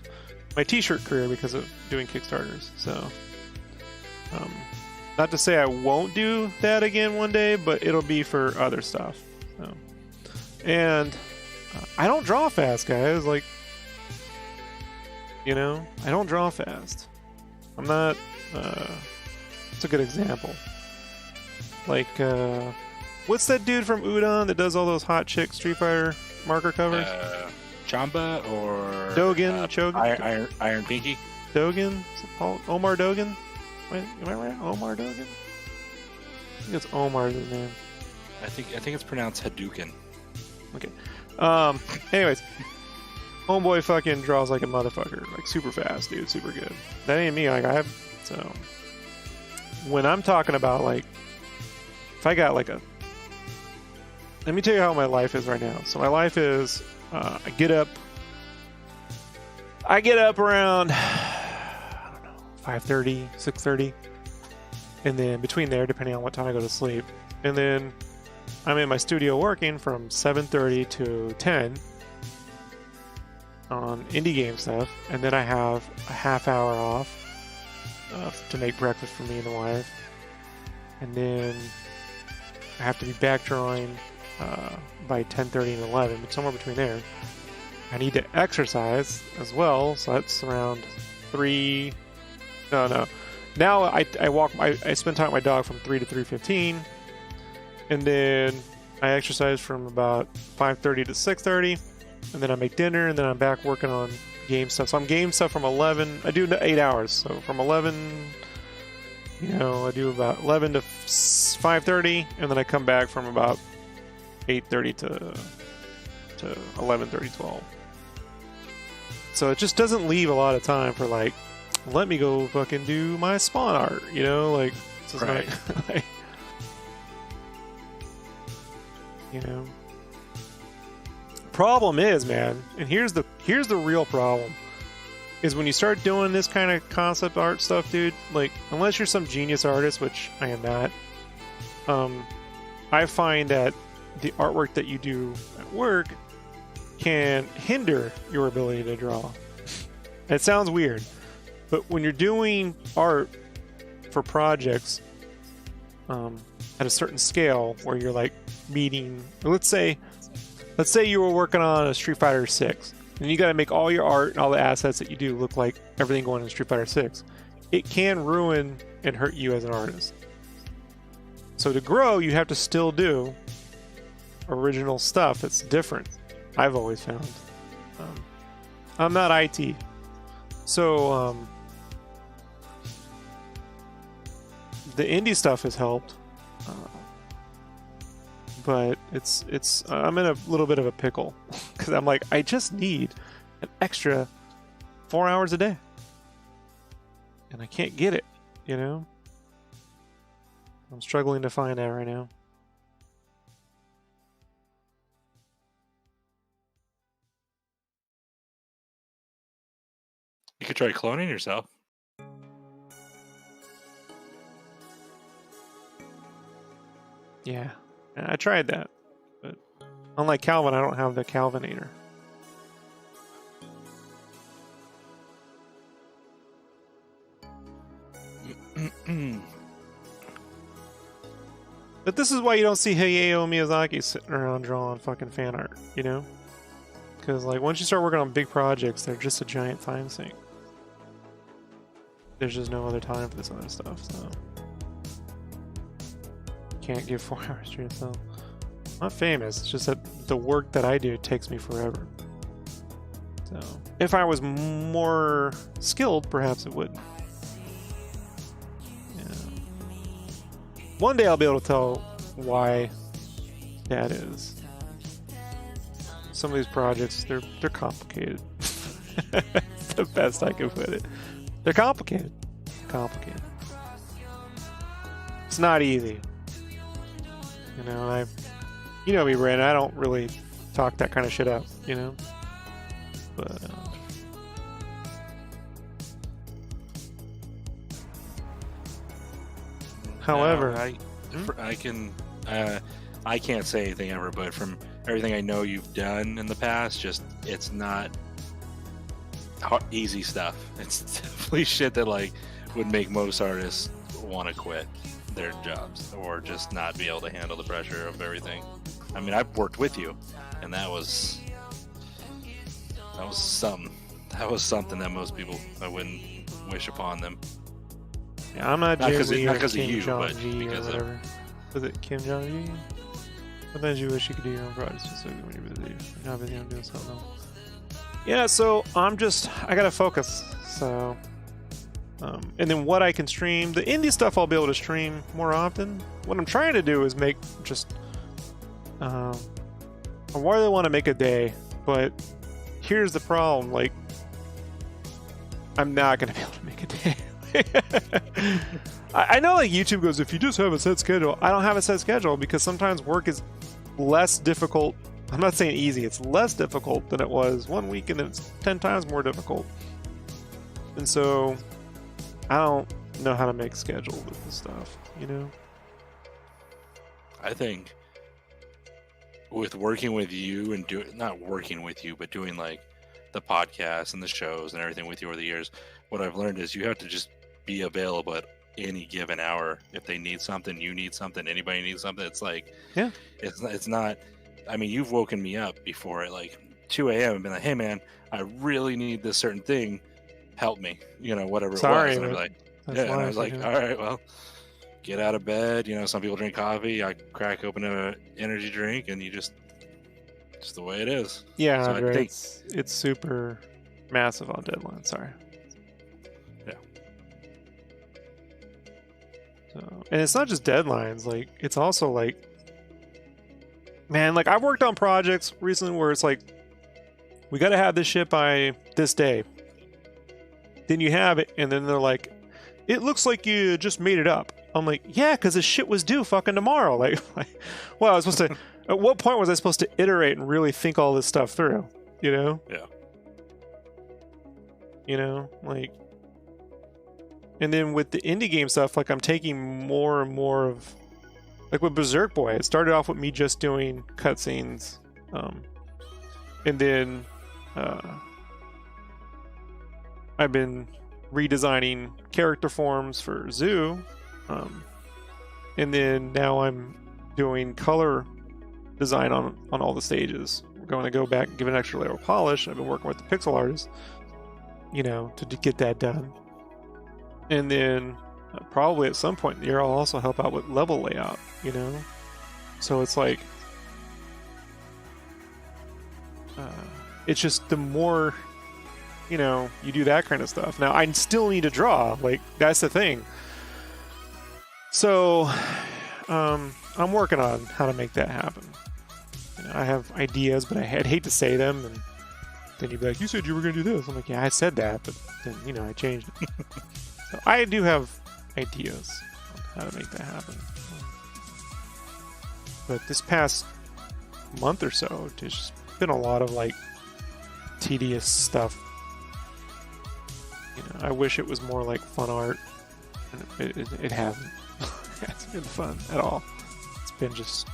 my T-shirt career because of doing Kickstarters. So, not to say I won't do that again one day, but it'll be for other stuff. So, and I don't draw fast, guys. Like, you know, I don't draw fast. I'm not. It's a good example. Like, what's that dude from Udon that does all those hot chick Street Fighter marker covers? Chamba or Dogen, Chogen, Iron Pinky. Dogen, is it Paul? Omar Dogen. Wait, am I right? Omar Dogen. I think it's Omar's his name. I think it's pronounced Hadouken. Okay. Anyways, homeboy fucking draws like a motherfucker, like super fast, dude, super good. That ain't me. Like so when I'm talking about like, if I got like let me tell you how my life is right now. So my life is, I get up around 5:30, 6:30. And then between there, depending on what time I go to sleep. And then I'm in my studio working from 7:30 to 10 on indie game stuff. And then I have a half hour off to make breakfast for me and the wife. And then I have to be back drawing by 10:30 and 11, but somewhere between there. I need to exercise as well, so that's around 3. No. Now I walk. I spend time with my dog from 3 to 3:15, and then I exercise from about 5:30 to 6:30, and then I make dinner, and then I'm back working on game stuff. So I'm game stuff from 11. I do 8 hours, so from 11. I do about 11 to 5:30, and then I come back from about 8:30 to 11:30, 12. So it just doesn't leave a lot of time for like, let me go fucking do my Spawn art, like, this is Right. not, like, Problem is, man, and here's the real problem, is when you start doing this kind of concept art stuff, dude, like, unless you're some genius artist, which I am not, I find that the artwork that you do at work can hinder your ability to draw. It sounds weird, but when you're doing art for projects at a certain scale where you're like meeting, let's say you were working on a Street Fighter 6, and you got to make all your art and all the assets that you do look like everything going in Street Fighter 6. It can ruin and hurt you as an artist. So to grow, you have to still do original stuff that's different. I've always found. I'm not IT, so the indie stuff has helped, but it's I'm in a little bit of a pickle because I'm like, I just need an extra 4 hours a day, and I can't get it. I'm struggling to find that right now. You could try cloning yourself. Yeah, I tried that, but unlike Calvin, I don't have the Calvinator. But this is why you don't see Hayao Miyazaki sitting around drawing fucking fan art, Because like once you start working on big projects, they're just a giant time sink. There's just no other time for this other stuff, so can't give 4 hours to yourself. I'm not famous, it's just that the work that I do takes me forever. So if I was more skilled, perhaps it would. Yeah. One day I'll be able to tell why that is. Some of these projects, they're complicated. It's the best I can put it. They're complicated. Complicated. It's not easy. You know me, Brandon. I don't really talk that kind of shit up, But however, I can't say anything ever, but from everything I know you've done in the past, just it's not easy stuff. It's definitely shit that like would make most artists want to quit their jobs or just not be able to handle the pressure of everything. I mean, I've worked with you, and that was something. That was something that most people, I wouldn't wish upon them. Yeah, I'm not because Jay-Z not or because of Kim you, but Jong-G or because of whatever. Was it Kim Jong-G? Sometimes you wish you could do your own projects just so when you're busy. You're not busy, I'm doing something else. Yeah, so I gotta focus. So, and then what I can stream, the indie stuff I'll be able to stream more often. What I'm trying to do is make just, I really want to make a day, but here's the problem, like, I'm not gonna be able to make a day. I know like YouTube goes, if you just have a set schedule. I don't have a set schedule because sometimes work is less difficult. I'm not saying easy, it's less difficult than it was one week, and then it's 10 times more difficult. And so I don't know how to make schedules with this stuff, you know? I think with working with you and not working with you, but doing like the podcasts and the shows and everything with you over the years, what I've learned is you have to just be available at any given hour. If they need something, you need something, anybody needs something. It's like, Yeah. it's not, I mean, you've woken me up before at like 2 a.m. and been like, hey man, I really need this certain thing. Help me, you know, whatever Sorry, it was. And I'm but like, that's yeah. And I life, was like, you know? all right, well, get out of bed. You know, some people drink coffee. I crack open an energy drink, and you just the way it is. Yeah, So I Andre, think, it's super massive on deadline. Sorry. Yeah. So, and it's not just deadlines. Like, it's also like, man, like I've worked on projects recently where it's like, we got to have this shit by this day. Then you have it, and then they're like, it looks like you just made it up. I'm like, yeah, because this shit was due fucking tomorrow. Like, well, I was supposed to. At what point was I supposed to iterate and really think all this stuff through? You know? Yeah. You know, like, and then with the indie game stuff, like I'm taking more and more of, like with Berserk Boy, it started off with me just doing cutscenes, and then I've been redesigning character forms for Zoo, and then now I'm doing color design on all the stages. We're going to go back and give it an extra layer of polish. I've been working with the pixel artist, you know, to get that done. And then probably at some point in the year, I'll also help out with level layout, you know? So it's like, it's just the more, you know, you do that kind of stuff. Now, I still need to draw. Like, that's the thing. So, I'm working on how to make that happen. You know, I have ideas, but I'd hate to say them, and then you'd be like, you said you were going to do this. I'm like, yeah, I said that, but then, you know, I changed it. So I do have ideas on how to make that happen. But this past month or so, there's just been a lot of, like, tedious stuff. You know, I wish it was more like fun art, and it hasn't. It hasn't been fun at all. It's been just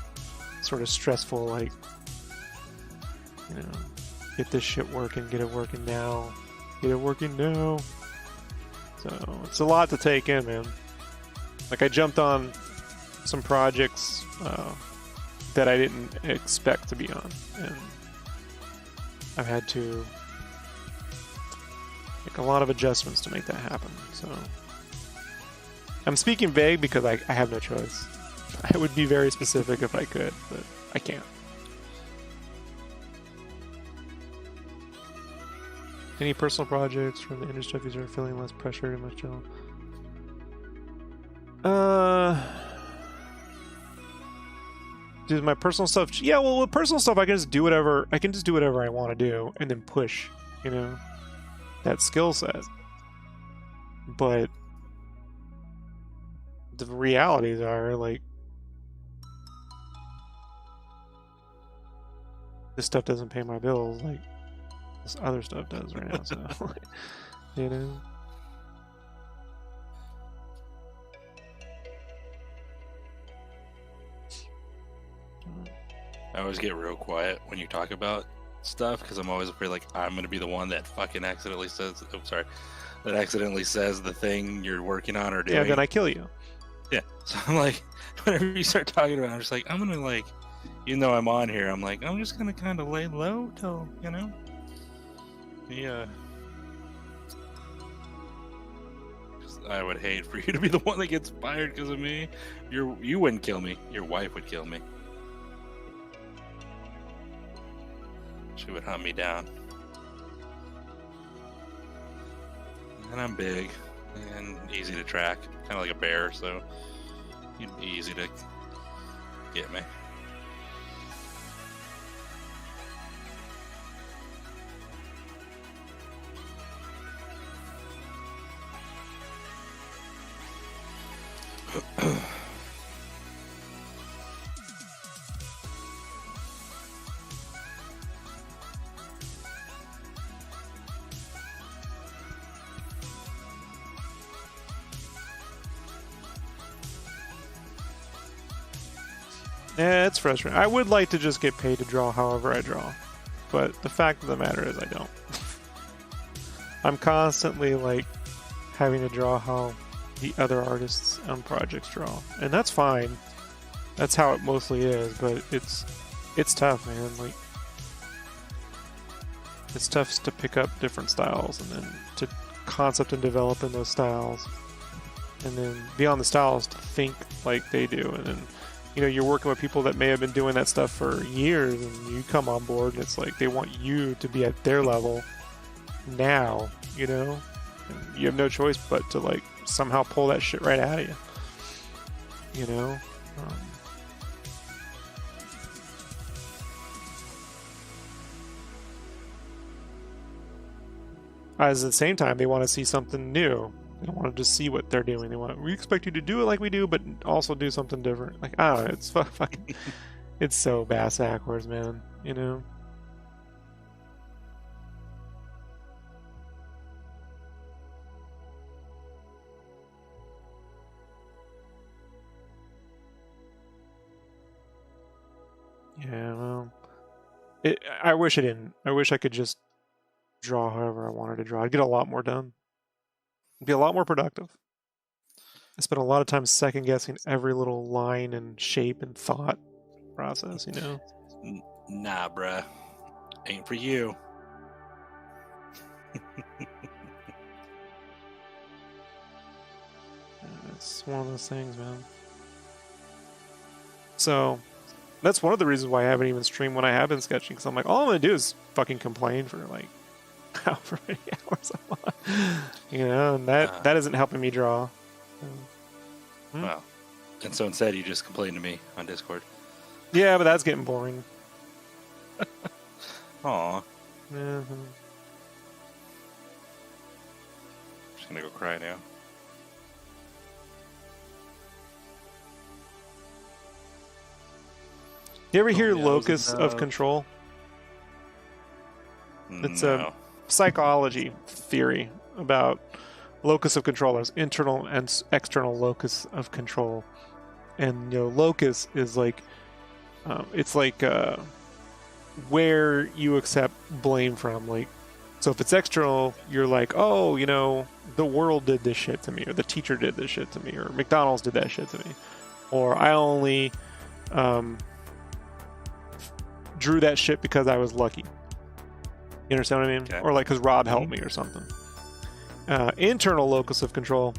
sort of stressful, like, you know, get this shit working, get it working now, get it working now. So it's a lot to take in, man. Like, I jumped on some projects that I didn't expect to be on, and I've had to make a lot of adjustments to make that happen. So I'm speaking vague because I have no choice. I would be very specific if I could, but I can't. Any personal projects from the industry stuff are feeling less pressure and much chill? Dude, my personal stuff. Yeah, well, with personal stuff, I can just do whatever. I can just do whatever I want to do, and then push, you know, that skill set. But the realities are, like, this stuff doesn't pay my bills like this other stuff does right now. So, you know. I always get real quiet when you talk about stuff because I'm always afraid, like, I'm gonna be the one that fucking accidentally says. Oh, sorry, that accidentally says the thing you're working on or doing. Yeah, then I kill you. Yeah, so I'm like, whenever you start talking about it, I'm just like, I'm gonna, like, even though I'm on here, I'm like, I'm just gonna kind of lay low till, you know. Yeah. I would hate for you to be the one that gets fired because of me. You wouldn't kill me. Your wife would kill me. She would hunt me down. And I'm big and easy to track, kind of like a bear, so you'd be easy to get me. Yeah, it's frustrating. I would like to just get paid to draw however I draw, but the fact of the matter is I don't. I'm constantly like having to draw how the other artists on projects draw, and that's fine. That's how it mostly is, but it's tough, man. Like, it's tough to pick up different styles and then to concept and develop in those styles, and then beyond the styles to think like they do, and then you're working with people that may have been doing that stuff for years, and you come on board and it's like they want you to be at their level now, and you have no choice but to like somehow pull that shit right out of you, As at the same time, they want to see something new. They don't want to just see what they're doing. We expect you to do it like we do, but also do something different. Like, I don't know, it's fucking, it's so bass backwards, man. Yeah, well, I wish I didn't. I wish I could just draw however I wanted to draw. I'd get a lot more done. It'd be a lot more productive. I spent a lot of time second guessing every little line and shape and thought process, Nah, bruh. Ain't for you. It's one of those things, man. So that's one of the reasons why I haven't even streamed when I have been sketching, because I'm like, all I'm gonna do is fucking complain for like however many hours I want, and that isn't helping me draw. Well, and so instead you just complain to me on Discord. Yeah, but that's getting boring. Aw. Mm-hmm. Just gonna go cry now. You ever hear locus of control? It's a psychology theory about locus of control. There's internal and external locus of control, and locus is like it's like where you accept blame from. Like, so if it's external, you're like, oh, the world did this shit to me, or the teacher did this shit to me, or McDonald's did that shit to me, or I only drew that shit because I was lucky. You understand what I mean? Okay. Or like because Rob helped me or something. Internal locus of control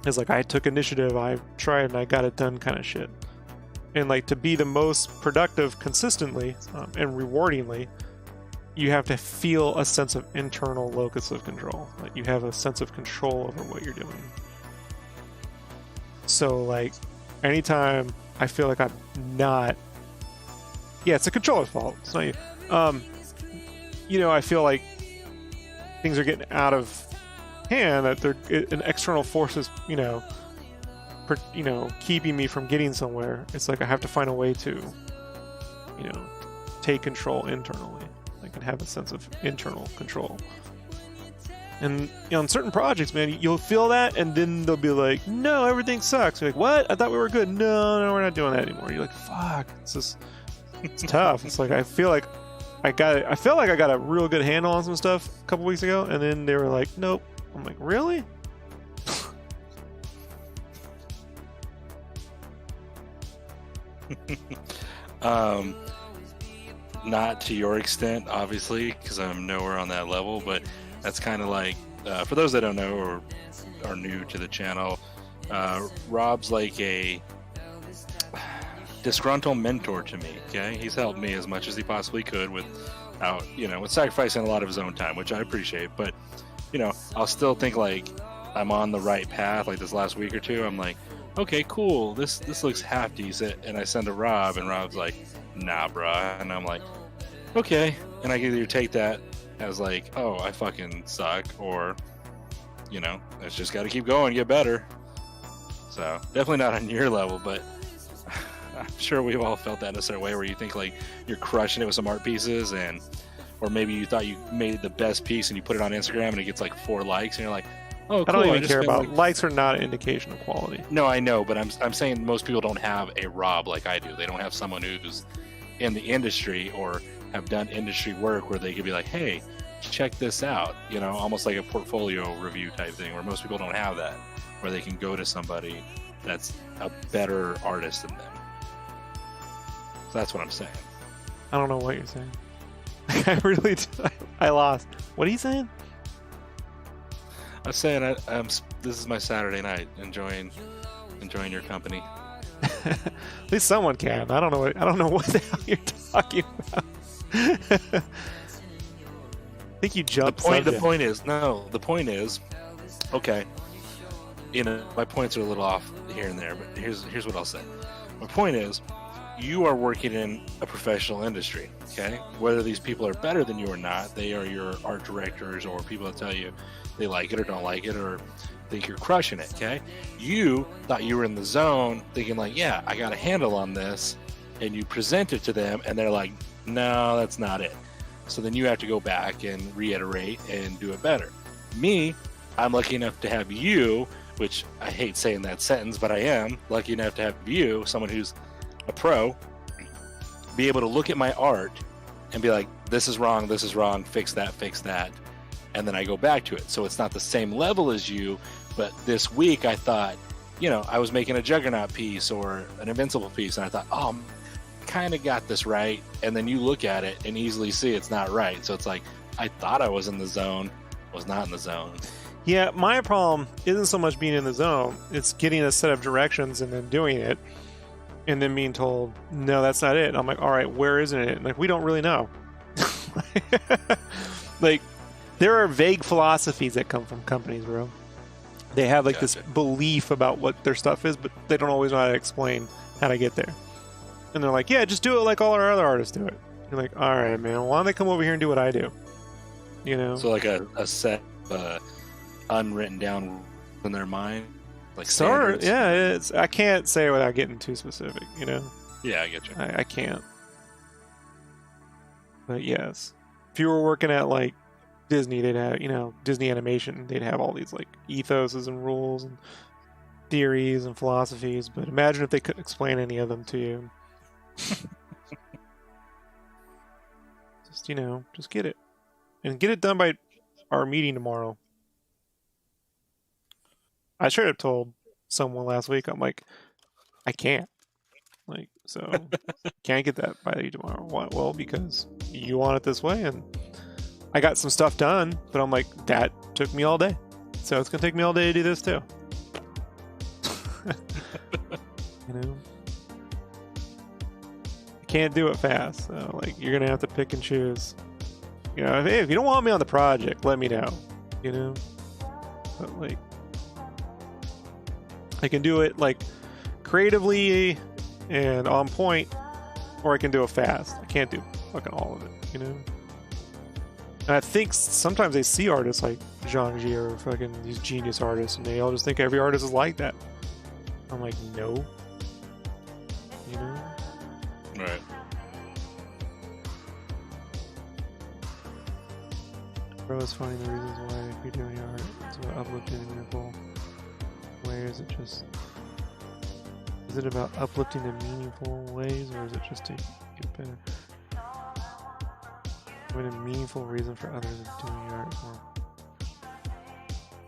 is like I took initiative, I tried, and I got it done kind of shit. And like to be the most productive consistently and rewardingly, you have to feel a sense of internal locus of control. Like you have a sense of control over what you're doing. So like anytime I feel like I'm not, it's a controller's fault. It's not you. I feel like things are getting out of hand, that they're an external forces, keeping me from getting somewhere. It's like I have to find a way to, take control internally. I can have a sense of internal control. And on certain projects, man, you'll feel that, and then they'll be like, "No, everything sucks." You're like, "What? I thought we were good." No, we're not doing that anymore. You're like, "Fuck, it's tough." It's like I feel like I got a real good handle on some stuff a couple weeks ago, and then they were like, "Nope." I'm like, "Really?" Not to your extent, obviously, because I'm nowhere on that level, but that's kind of like, for those that don't know or are new to the channel, Rob's like a disgruntled mentor to me. Okay, he's helped me as much as he possibly could without, with sacrificing a lot of his own time, which I appreciate. But I'll still think like I'm on the right path. Like this last week or two, I'm like, okay, cool, this looks half decent, and I send to Rob, and Rob's like, "Nah, bruh," and I'm like, okay, and I can either take that as like, oh, I fucking suck, or it's just got to keep going, get better. So definitely not on your level, but I'm sure we've all felt that in a certain way where you think like you're crushing it with some art pieces, or maybe you thought you made the best piece and you put it on Instagram and it gets like 4 likes, and you're like, Oh, cool. I don't even just care meant, about like- likes are not an indication of quality. No, I know, but I'm saying most people don't have a Rob like I do. They don't have someone who's in the industry or have done industry work where they could be like, hey, check this out. You know, almost like a portfolio review type thing, where most people don't have that, where they can go to somebody that's a better artist than them. So that's what I'm saying. I don't know what you're saying. I really, I lost. What are you saying? I'm saying this is my Saturday night, enjoying your company. At least someone can. I don't know what the hell you're talking about. I think you jumped. The point is, okay. You know, my points are a little off here and there, but here's what I'll say. My point is, you are working in a professional industry, okay? Whether these people are better than you or not, they are your art directors or people that tell you they like it or don't like it or think you're crushing it, okay? You thought you were in the zone thinking like, yeah, I got a handle on this, and you present it to them and they're like, no, that's not it. So then you have to go back and reiterate and do it better. Me, I'm lucky enough to have you, which I hate saying that sentence, but I am lucky enough to have you, someone who's a pro, be able to look at my art and be like, this is wrong, fix that, and then I go back to it. So it's not the same level as you, but this week I thought, you know, I was making a Juggernaut piece or an Invincible piece, and I thought, oh, kind of got this right, and then you look at it and easily see it's not right. So it's like, I thought I was in the zone, was not in the zone. Yeah, my problem isn't so much being in the zone, it's getting a set of directions and then doing it, and then being told, no, that's not it. And I'm like, all right, where isn't it? And like, we don't really know. Like, there are vague philosophies that come from companies, bro. They have like this belief about what their stuff is, but they don't always know how to explain how to get there. And they're like, yeah, just do it like all our other artists do it. You're like, all right, man, why don't they come over here and do what I do? You know? So like a set unwritten down in their mind, like Sort standards. yeah, I can't say it without getting too specific, you know? Yeah, I get you. I can't. But yes. If you were working at like Disney, they'd have, you know, Disney Animation, they'd have all these like ethoses and rules and theories and philosophies, but imagine if they couldn't explain any of them to you. Just, you know, just get it. And get it done by our meeting tomorrow. I straight up told someone last week, I'm like, I can't. Like, so, can't get that by you tomorrow. Why? Well, because you want it this way, and I got some stuff done, but I'm like, that took me all day. So it's going to take me all day to do this too. You know? I can't do it fast. So, like, you're going to have to pick and choose. You know, hey, if you don't want me on the project, let me know. You know? But, like, I can do it, like, creatively and on point, or I can do it fast. I can't do fucking all of it, you know? And I think sometimes they see artists like Zhangji or fucking these genius artists, and they all just think every artist is like that. I'm like, no. You know? Right. Bro, it's funny the reasons why you're doing art. It's about uplifting and meaningful. Where is it just... Is it about uplifting in meaningful ways, or is it just to get better? What a meaningful reason for others doing your art for.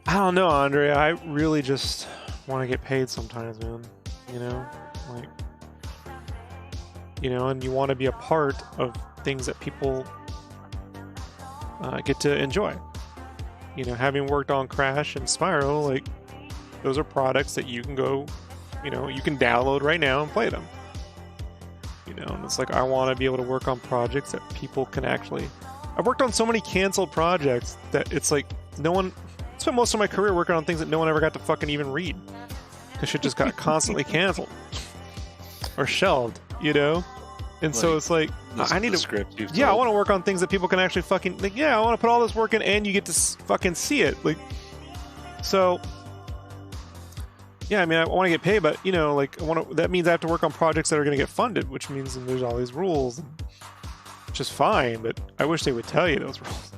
I don't know, Andre. I really just want to get paid sometimes, man. You know? Like... You know, and you want to be a part of things that people get to enjoy. You know, having worked on Crash and Spyro, like, those are products that you can go, you know, you can download right now and play them. You know, and it's like, I want to be able to work on projects that people can actually... I've worked on so many canceled projects that it's like, no one... I spent most of my career working on things that no one ever got to fucking even read. Because shit just got constantly canceled. Or shelved, you know? And so it's like, I need to... Script you've Yeah, I told. want to work on things that people can actually fucking... Like, yeah, I want to put all this work in and you get to fucking see it. Like, so... Yeah, I mean, I want to get paid, but, you know, like, that means I have to work on projects that are going to get funded, which means there's all these rules, which is fine, but I wish they would tell you those rules.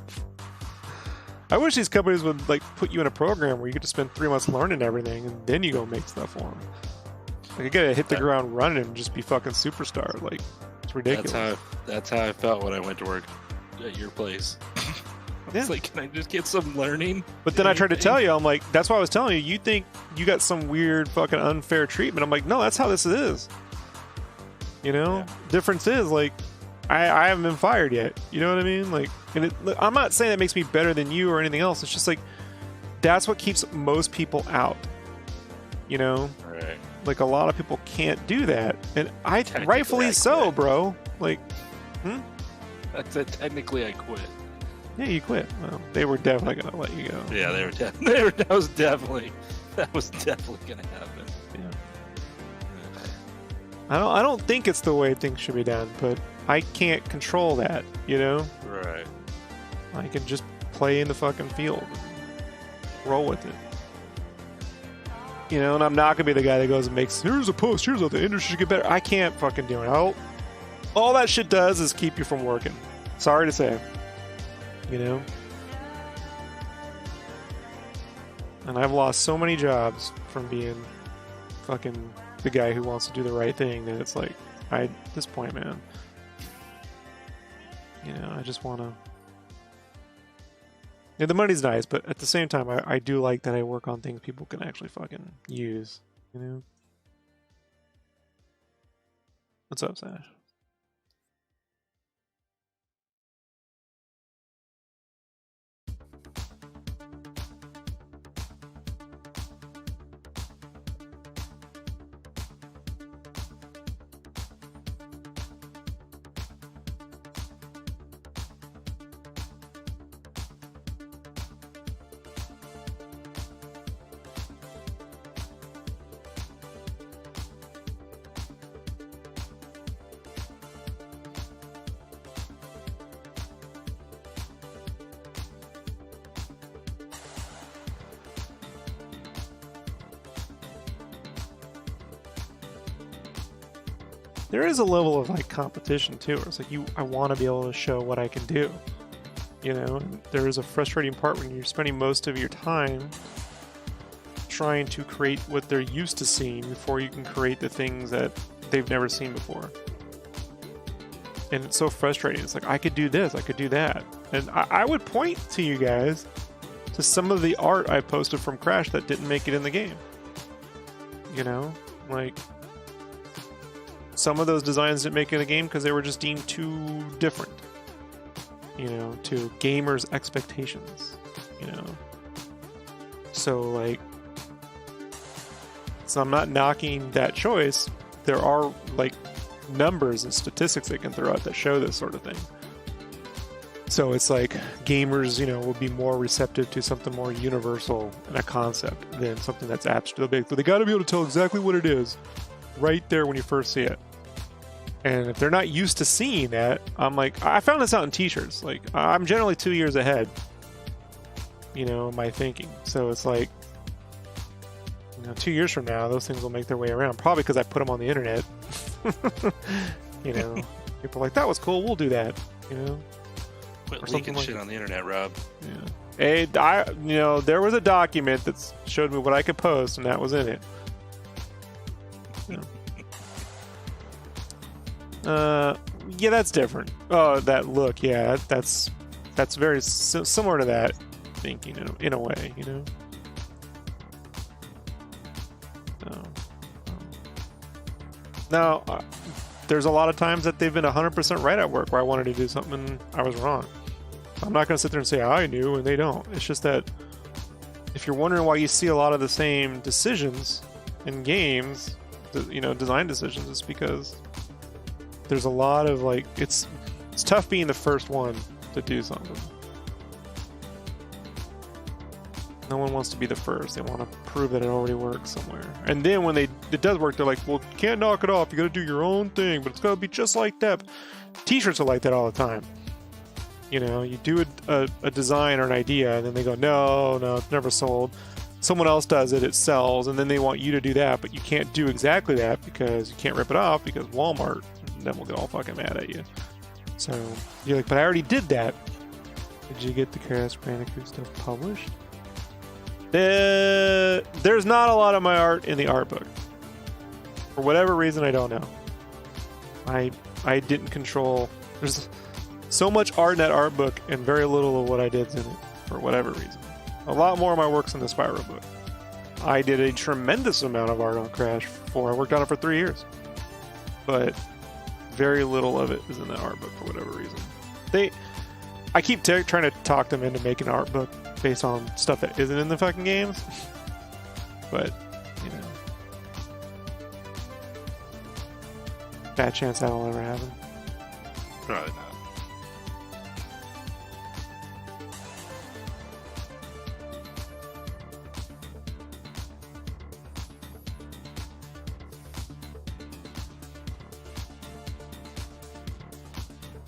I wish these companies would like put you in a program where you get to spend 3 months learning everything and then you go make stuff for them. Like you gotta hit the ground running and just be fucking superstar. Like it's ridiculous. That's how I felt when I went to work at your place. It's like, can I just get some learning? But then I tried to tell you, I'm like, that's why I was telling you. You think you got some weird fucking unfair treatment? I'm like, no, that's how this is. You know, difference is like, I haven't been fired yet. You know what I mean? Like, and I'm not saying that makes me better than you or anything else. It's just like that's what keeps most people out. You know, right? Like a lot of people can't do that, and rightfully so, bro. Like, technically I quit. Yeah, you quit. Well, they were definitely gonna let you go. Yeah, that was definitely gonna happen. Yeah. I don't think it's the way things should be done, but I can't control that, you know? Right. I can just play in the fucking field. Roll with it. You know, and I'm not gonna be the guy that goes and makes, here's a post, here's how the industry should get better. I can't fucking do it. All that shit does is keep you from working. Sorry to say. You know? And I've lost so many jobs from being fucking the guy who wants to do the right thing that it's like, at this point, man, you know, I just want to. Yeah, the money's nice, but at the same time, I do like that I work on things people can actually fucking use, you know? What's up, Sash? There is a level of like competition too. Where it's like I want to be able to show what I can do. You know, and there is a frustrating part when you're spending most of your time trying to create what they're used to seeing before you can create the things that they've never seen before. And it's so frustrating. It's like I could do this, I could do that, and I would point to you guys to some of the art I posted from Crash that didn't make it in the game. You know, like. Some of those designs didn't make it in the game because they were just deemed too different, you know, to gamers' expectations, you know. So, like, so I'm not knocking that choice. There are, like, numbers and statistics they can throw out that show this sort of thing. So it's like gamers, you know, will be more receptive to something more universal in a concept than something that's abstract. But they got to be able to tell exactly what it is right there when you first see it. And if they're not used to seeing that, I'm like, I found this out in t-shirts. Like, I'm generally 2 years ahead, you know, my thinking. So it's like, you know, 2 years from now, those things will make their way around. Probably because I put them on the internet. You know, people are like, that was cool, we'll do that, you know. Quit leaking shit on the internet, Rob. Yeah. You know, there was a document that showed me what I could post, and that was in it. Yeah, that's different. Oh, that look, yeah, that's very similar to that thinking in a way, you know. Now, there's a lot of times that they've been 100% right at work where I wanted to do something and I was wrong. I'm not going to sit there and say I knew and they don't. It's just that if you're wondering why you see a lot of the same decisions in games, you know, design decisions, it's because there's a lot of like it's tough being the first one to do something. No one wants to be the first. They want to prove that it already works somewhere. And then when it does work, they're like, well, you can't knock it off. You got to do your own thing, but it's got to be just like that. T-shirts are like that all the time. You know, you do a design or an idea, and then they go, no, it's never sold. Someone else does it, it sells, and then they want you to do that, but you can't do exactly that because you can't rip it off because Walmart, and then we'll get all fucking mad at you. So you're like, but I already did that. Did you get the Crash Bandicoot stuff published? There's not a lot of my art in the art book. For whatever reason, I don't know. I didn't control. There's so much art in that art book and very little of what I did's in it, for whatever reason. A lot more of my work's in the Spyro book. I did a tremendous amount of art on Crash 4. I worked on it for 3 years. But very little of it is in the art book for whatever reason. I keep trying to talk them into making an art book based on stuff that isn't in the fucking games. But, you know. Bad chance that'll ever happen. Probably not.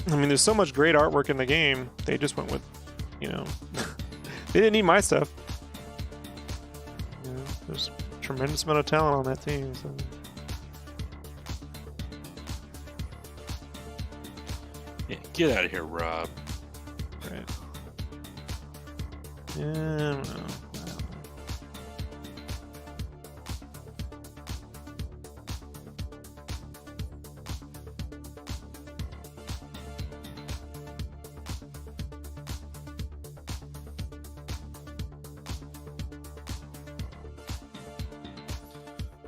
I mean, there's so much great artwork in the game. They just went with, you know, they didn't need my stuff. You know, there's a tremendous amount of talent on that team. So. Yeah, get out of here, Rob. Right. Yeah, I don't know.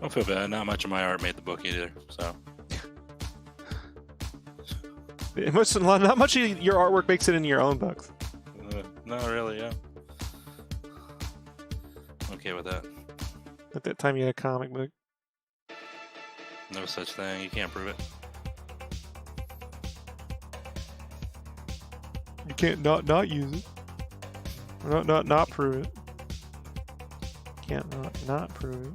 Don't feel bad. Not much of my art made the book either. So Not much of your artwork makes it into your own books. not really. Yeah. Okay with that. At that time, you had a comic book. No such thing. You can't prove it. You can't not use it. Or not prove it. Can't not prove it.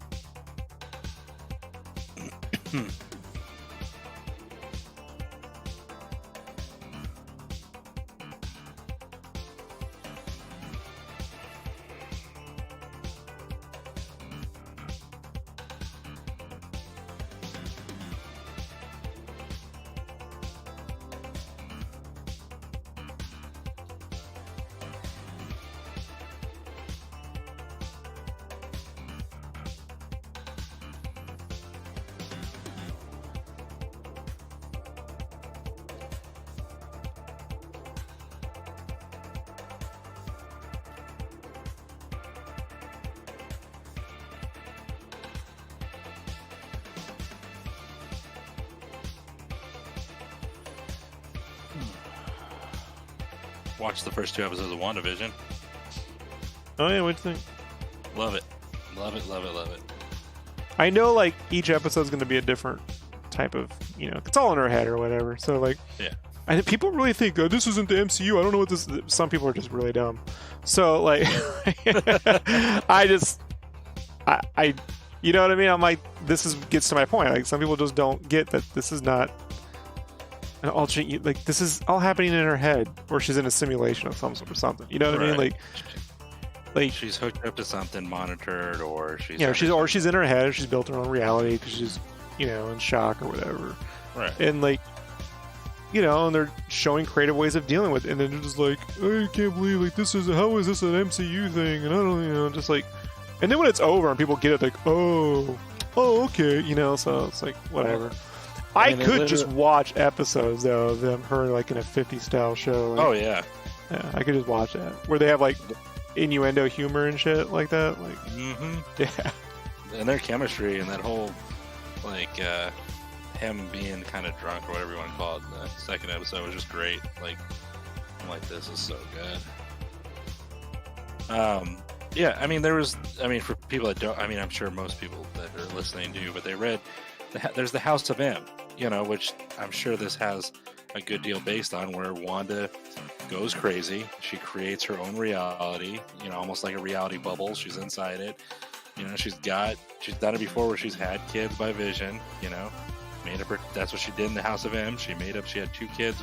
Watched the first 2 episodes of WandaVision. Oh yeah, what do you think? Love it. Love it, love it, love it. I know, like, each episode's going to be a different type of, you know, it's all in her head or whatever. So, like, Yeah. I think people really think, oh, this isn't the MCU. I don't know what this is. Some people are just really dumb. So, like, I you know what I mean? I'm like, gets to my point. Like, some people just don't get that this is not an alternate, like, this is all happening in her head, or she's in a simulation of some sort or something. You know what I mean? Like she's hooked up to something monitored, or she's she's in her head, or she's built her own reality because she's, you know, in shock or whatever. Right. And, like, you know, and they're showing creative ways of dealing with it, and then they're just like, I can't believe, like, how is this an MCU thing? And I don't, you know, just like, and then when it's over and people get it, like, oh, okay, you know, so it's like, whatever. I could just watch episodes, though, of her, like, in a 50s style show. Like, oh yeah, I could just watch that, where they have, like, innuendo humor and shit like that. Like, yeah. And their chemistry and that whole, like, him being kind of drunk or whatever you want to call it in the second episode was just great. Like, I'm like, this is so good. Yeah, I mean, for people that don't, I mean, I'm sure most people that are listening do, but they read, there's the House of M, you know, which I'm sure this has a good deal based on, where Wanda goes crazy. She creates her own reality, you know, almost like a reality bubble. She's inside it. You know, she's done it before, where she's had kids by Vision, you know, made up her, that's what she did in the House of M. She had 2 kids.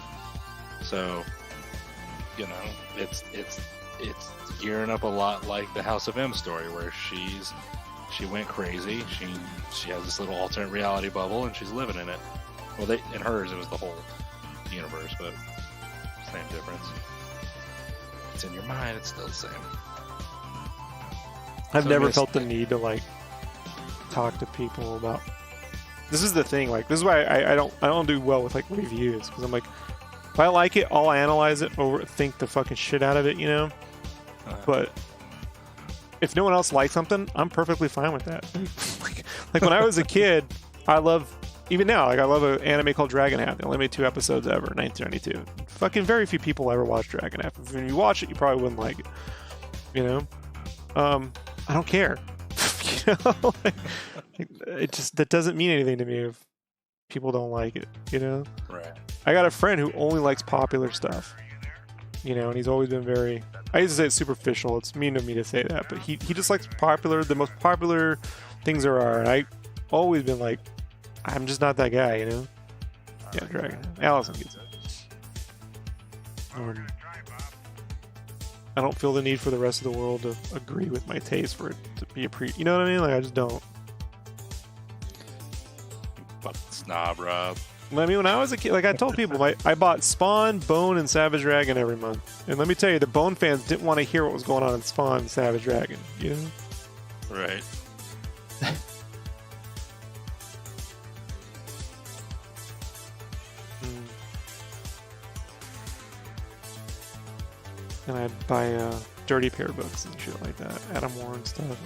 So, you know, it's gearing up a lot like the House of M story, where she went crazy. She has this little alternate reality bubble, and she's living in it. Well, in hers, it was the whole universe, but same difference. it's in your mind, it's still the same. I've So never missed felt the it. need to like talk to people about. This is the thing. Like, this is why I don't do well with like reviews, because I'm like, if I like it, I'll analyze it, overthink the fucking shit out of it, you know. But if no one else likes something, I'm perfectly fine with that. like when I was a kid, I love, even now, like I love an anime called Dragon Half. They only made 2 episodes ever, 1992. Fucking very few people ever watch Dragon Half. If you watch it, you probably wouldn't like it. You know, I don't care. You know, it just, that doesn't mean anything to me if people don't like it. You know, Right. I got a friend who only likes popular stuff. You know, and he's always been very, I used to say it's superficial. It's mean of me to say that, but he just likes the most popular things there are. And I always been like, I'm just not that guy, you know? Yeah, Dragon. Allison gets it. I don't feel the need for the rest of the world to agree with my taste for it to be you know what I mean? Like, I just don't. Fucking snob, Rob. I mean, when I was a kid, like I told people, I bought Spawn, Bone, and Savage Dragon every month. And let me tell you, the Bone fans didn't want to hear what was going on in Spawn and Savage Dragon, you know? Right. And I'd buy Dirty Pair books and shit like that, Adam Warren stuff.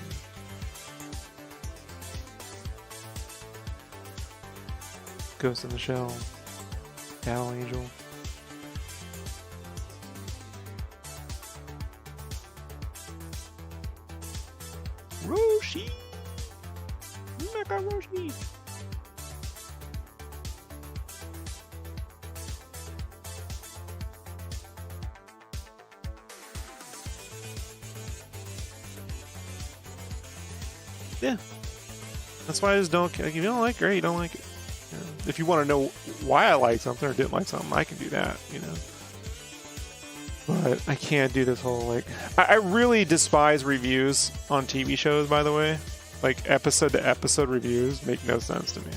Ghost in the Shell, Battle Angel. Roshi! Mecha Roshi! Yeah. That's why I just don't. Like, if you don't like it, great, you don't like it. You know, if you want to know why I like something or didn't like something, I can do that, you know. But I can't do this whole, like... I really despise reviews on TV shows, by the way. Like, episode-to-episode reviews make no sense to me.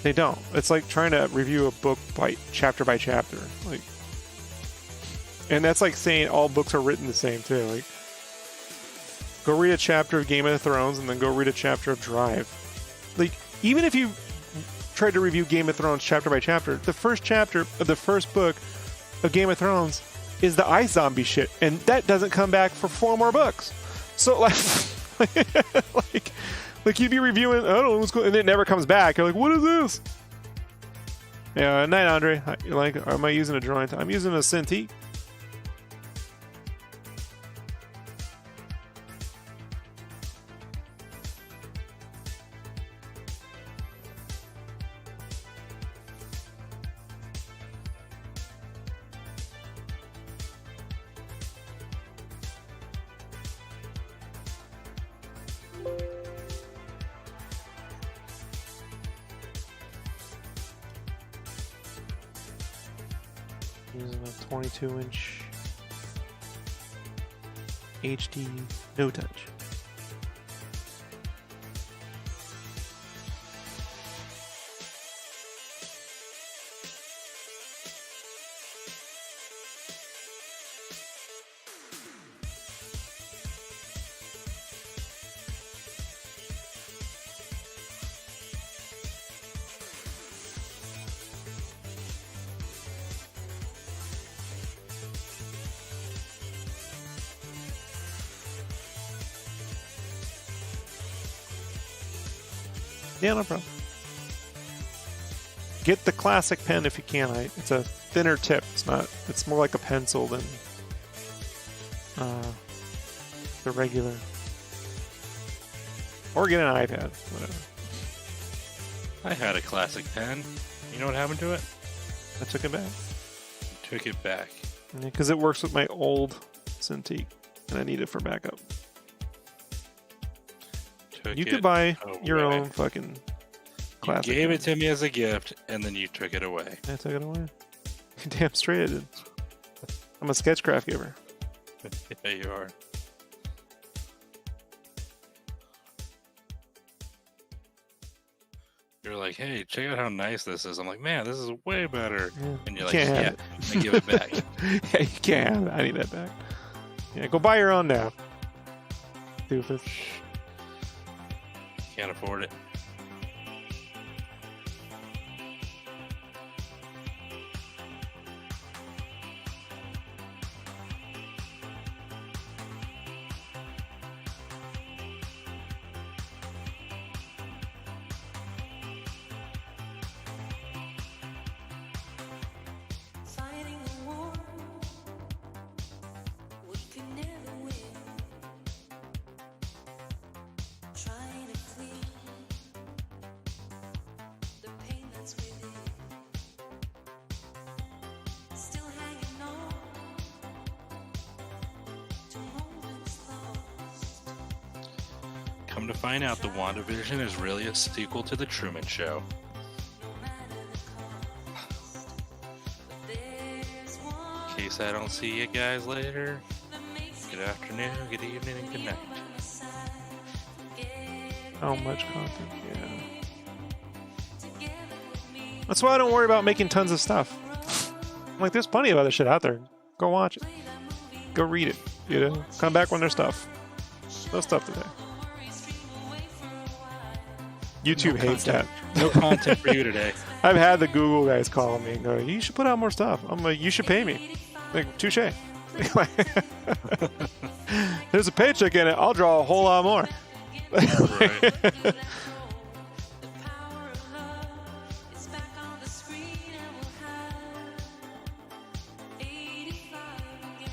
They don't. It's like trying to review a book by chapter. Like, and that's like saying all books are written the same, too. Like, go read a chapter of Game of Thrones and then go read a chapter of Drive. Like, even if you tried to review Game of Thrones chapter by chapter, the first chapter of the first book of Game of Thrones is the ice zombie shit, and that doesn't come back for 4 more books. So, like, like you'd be reviewing, I don't know what's going, and it never comes back. You're like, what is this? Yeah, night, Andre. You're like, am I using a drawing? I'm using a Cintiq. Using a 22-inch HD no touch. Yeah, no problem. Get the classic pen if you can. It's a thinner tip. It's more like a pencil than the regular. Or get an iPad, whatever. I had a classic pen. You know what happened to it? I took it back. Took it back. Because it works with my old Cintiq, and I need it for backup. You could buy your own fucking classic. You gave it to me as a gift, and then you took it away. I took it away. Damn straight I did. I'm a Sketchcraft giver. Yeah, you are. You're like, hey, check out how nice this is. I'm like, man, this is way better. Yeah. And you're like, Can't have yeah, it. I give it back. Yeah, you can. I need that back. Yeah, go buy your own now. Doofus. Can't afford it. Fighting a war we could never win. Trying to clean the pain that's within. Still hanging on to moments lost. Come to find out, the WandaVision is really a sequel to The Truman Show. No matter the cost, but there's one In case I don't see you guys later, that makes good afternoon, good evening, and good night. by my side. Forget How much content? Yeah. together with me. That's why I don't worry about making tons of stuff. I'm like, there's plenty of other shit out there. Go watch it. Go read it. You know, come back when there's stuff. No stuff today. YouTube hates that. No content for you today. I've had the Google guys call me and go, "You should put out more stuff." I'm like, "You should pay me." Like, touche. There's a paycheck in it. I'll draw a whole lot more. Right. The power of love is back on the screen and we'll have 85 again.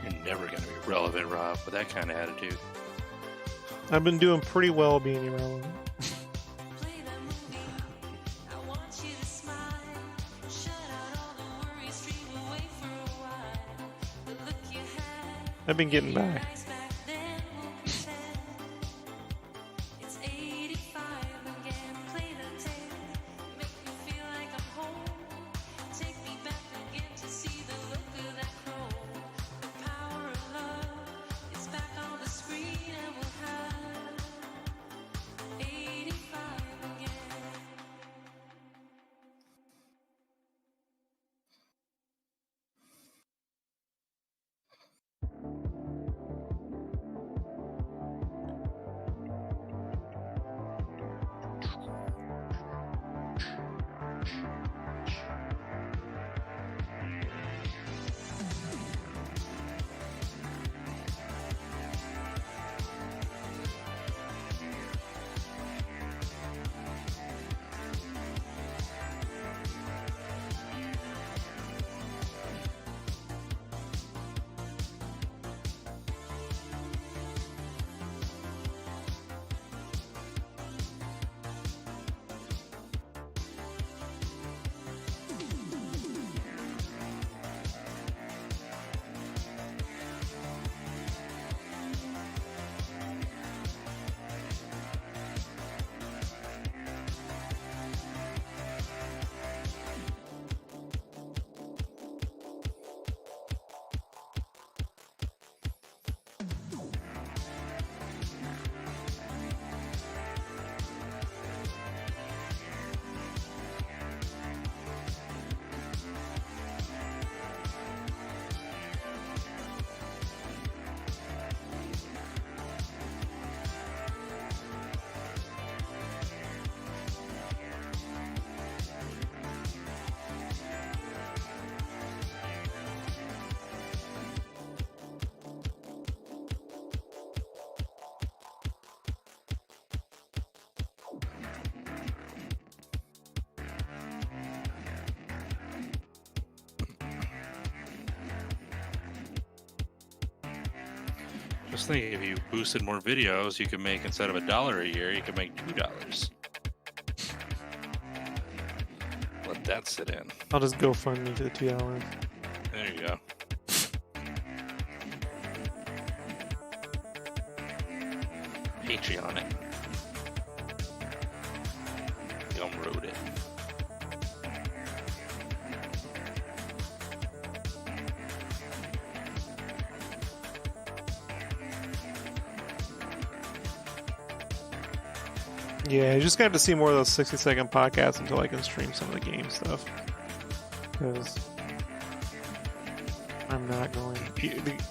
You're never going to be relevant, Rob, with that kind of attitude. I've been doing pretty well being irrelevant. Play that movie. I want you to smile. Shut out all the worries. Dream away for a while. The look you had. I've been getting by. Eyes back then will pretend. It's 85 again. Play the tape. Make me feel like I'm home. Take me back again to see the look of that chrome. The power of love is back on the screen and we'll have 85 again. Just think, if you boosted more videos, you could make, instead of $1 a year, you could make $2. Let that sit in. I'll just go fund me for the $2. There you go. Patreon it. Gumroad it. Yeah, you just got to see more of those 60-second podcasts until I can stream some of the game stuff. Because I'm not going.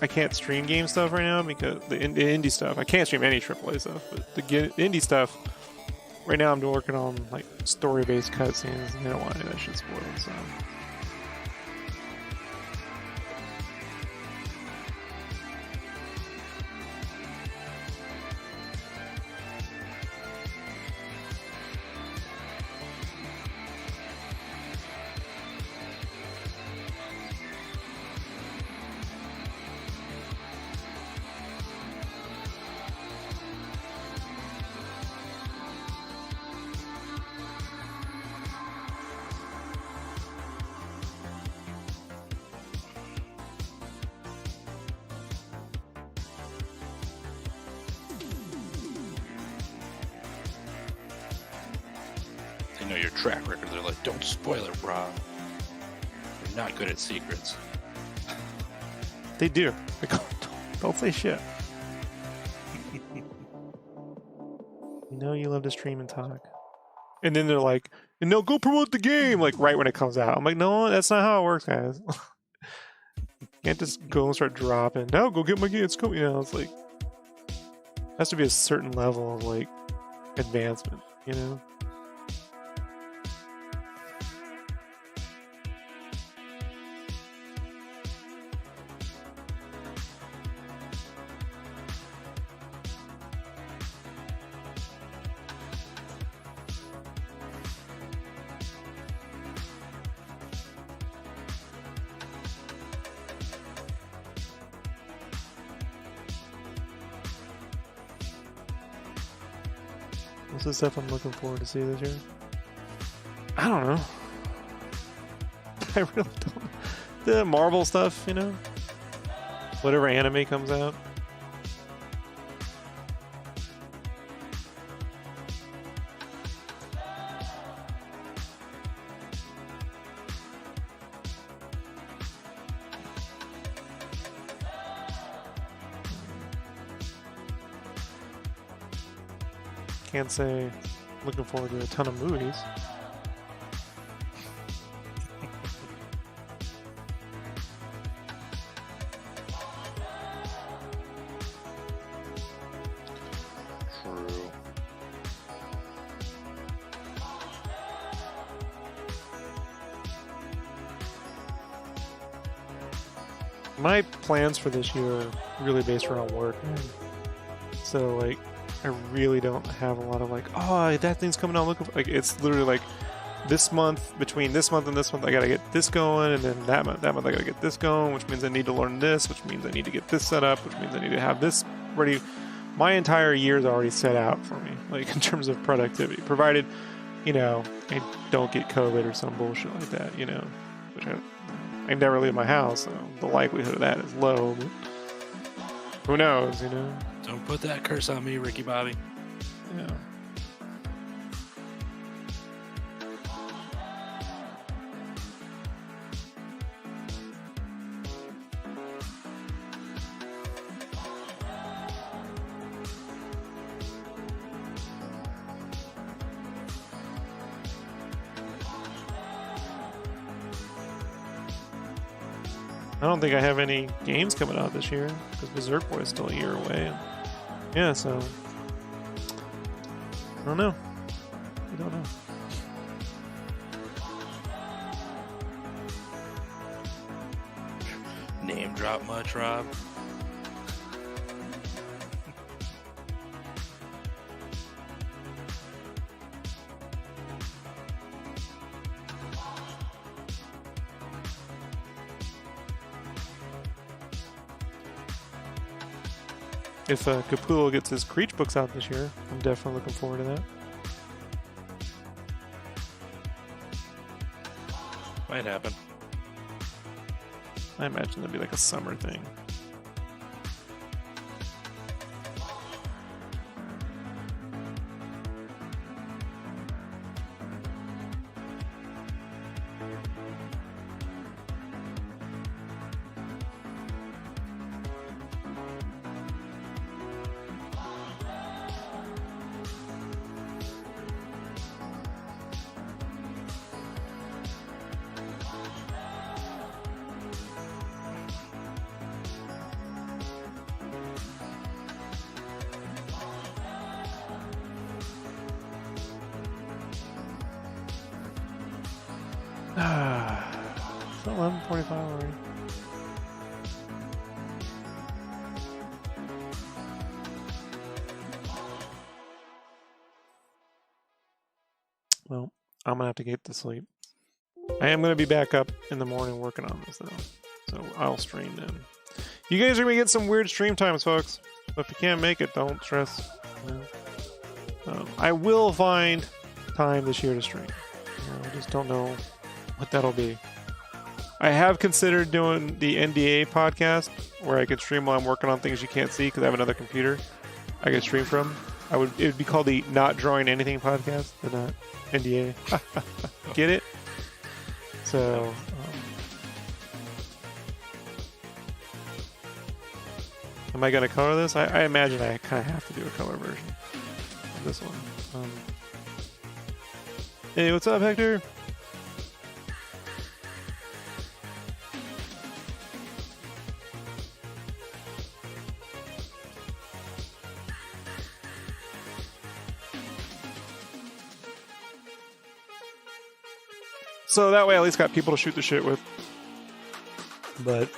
I can't stream game stuff right now because the indie stuff. I can't stream any AAA stuff, but the indie stuff. Right now, I'm working on like story-based cutscenes, and I don't want any of that shit spoiled. So. They know your track record. They're like, don't spoil it, Rob. You're not good at secrets. They do. Like, don't say shit. You know you love to stream and talk. And then they're like, and they'll go promote the game, like right when it comes out. I'm like, no, that's not how it works, guys. You can't just go and start dropping. Now go get my game. It's cool. You know, it's like, has to be a certain level of like advancement, you know? What's the stuff I'm looking forward to see this year? I don't know. I really don't. The Marvel stuff, you know? Whatever anime comes out. Can't say looking forward to a ton of movies. True. My plans for this year are really based around work. So like I really don't have a lot of like, oh, that thing's coming out. Look, like it's literally like this month, between this month and this month, I gotta get this going, and then that month I gotta get this going, which means I need to learn this, which means I need to get this set up, which means I need to have this ready. My entire year is already set out for me, like in terms of productivity, provided, you know, I don't get COVID or some bullshit like that, you know, which I never leave my house, so the likelihood of that is low, but who knows, you know. Don't put that curse on me, Ricky Bobby. Yeah. I don't think I have any games coming out this year because Berserk Boy is still a year away. Yeah, so I don't know. I don't know. Name drop much, Rob? If Capullo gets his Creech books out this year, I'm definitely looking forward to that. Might happen. I imagine that'd be like a summer thing. It's 11:45 already. Well, I'm gonna have to get to sleep. I am gonna be back up in the morning working on this though, so I'll stream then. You guys are gonna get some weird stream times, folks. So if you can't make it, don't stress. You know. I will find time this year to stream. You know, I just don't know what that'll be. I have considered doing the NDA podcast where I could stream while I'm working on things you can't see because I have another computer I could stream from. It would be called the Not Drawing Anything podcast, the not NDA. Get it? So am I gonna color this? I imagine I kind of have to do a color version of this one. Hey, what's up, Hector? So that way I at least got people to shoot the shit with. But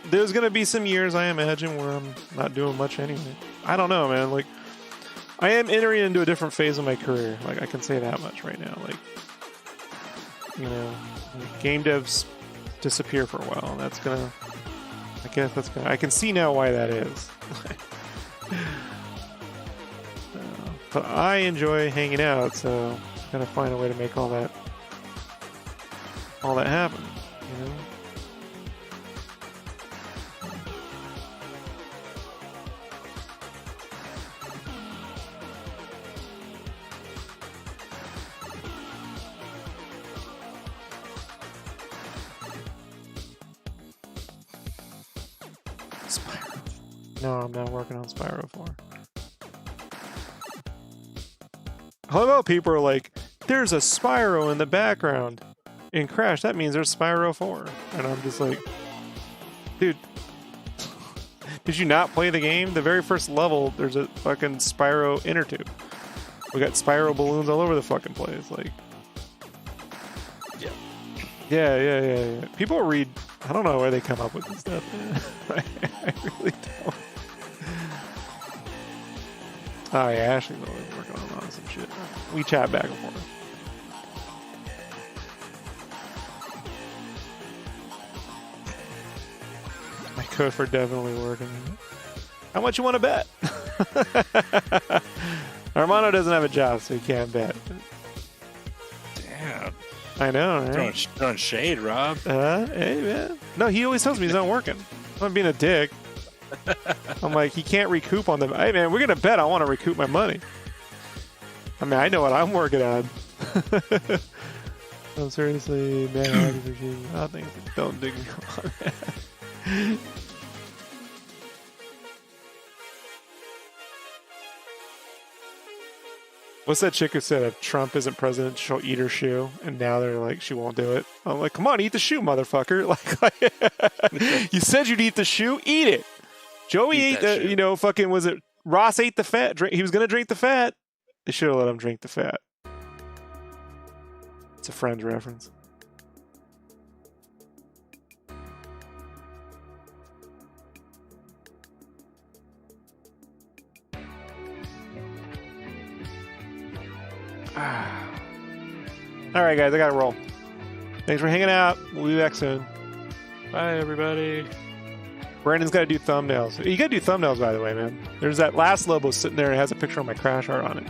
there's going to be some years, I imagine, where I'm not doing much anyway. I don't know, man. Like, I am entering into a different phase of my career. Like, I can say that much right now. Like, you know, game devs disappear for a while. And that's going to... I guess that's going to... I can see now why that is. But I enjoy hanging out, so... Gotta find a way to make all that happen, you know? Spyro. No, I'm not working on Spyro 4. Hello, people are like, there's a Spyro in the background in Crash. That means there's Spyro 4. And I'm just like, dude, did you not play the game? The very first level, there's a fucking Spyro inner tube. We got Spyro balloons all over the fucking place. Like, yeah. People read, I don't know where they come up with this stuff, man. I really don't. Oh yeah, Ashley's always working on some shit. We chat back and forth. My code for definitely working. How much you want to bet? Armando doesn't have a job, so he can't bet. Damn. I know, right? Throwing shade, Rob. Hey, man. No, he always tells me he's not working. I'm not being a dick. I'm like, he can't recoup on them. Hey, man, we're going to bet I want to recoup my money. I mean, I know what I'm working on. I'm seriously mad at I think don't dig me on that. What's that chick who said if Trump isn't president, she'll eat her shoe? And now they're like, she won't do it. I'm like, come on, eat the shoe, motherfucker. Like you said you'd eat the shoe, eat it. Joey ate the, you know, fucking, was it Ross ate the fat? He was going to drink the fat. They should have let him drink the fat. It's a Friends reference. All right, guys, I gotta roll. Thanks for hanging out. We'll be back soon. Bye, everybody. Brandon's got to do thumbnails. You got to do thumbnails, by the way, man. There's that last Lobo sitting there. It has a picture of my crash art on it.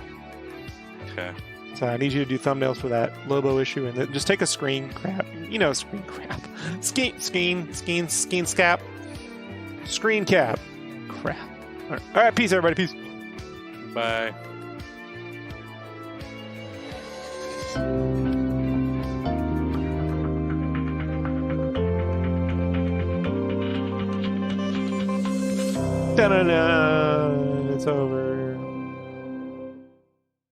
Okay. So I need you to do thumbnails for that Lobo issue, and then just take a screen cap. You know, screen cap. Screen cap. Screen cap. Crap. All right, peace, everybody. Peace. Bye. Da-da-da. It's over.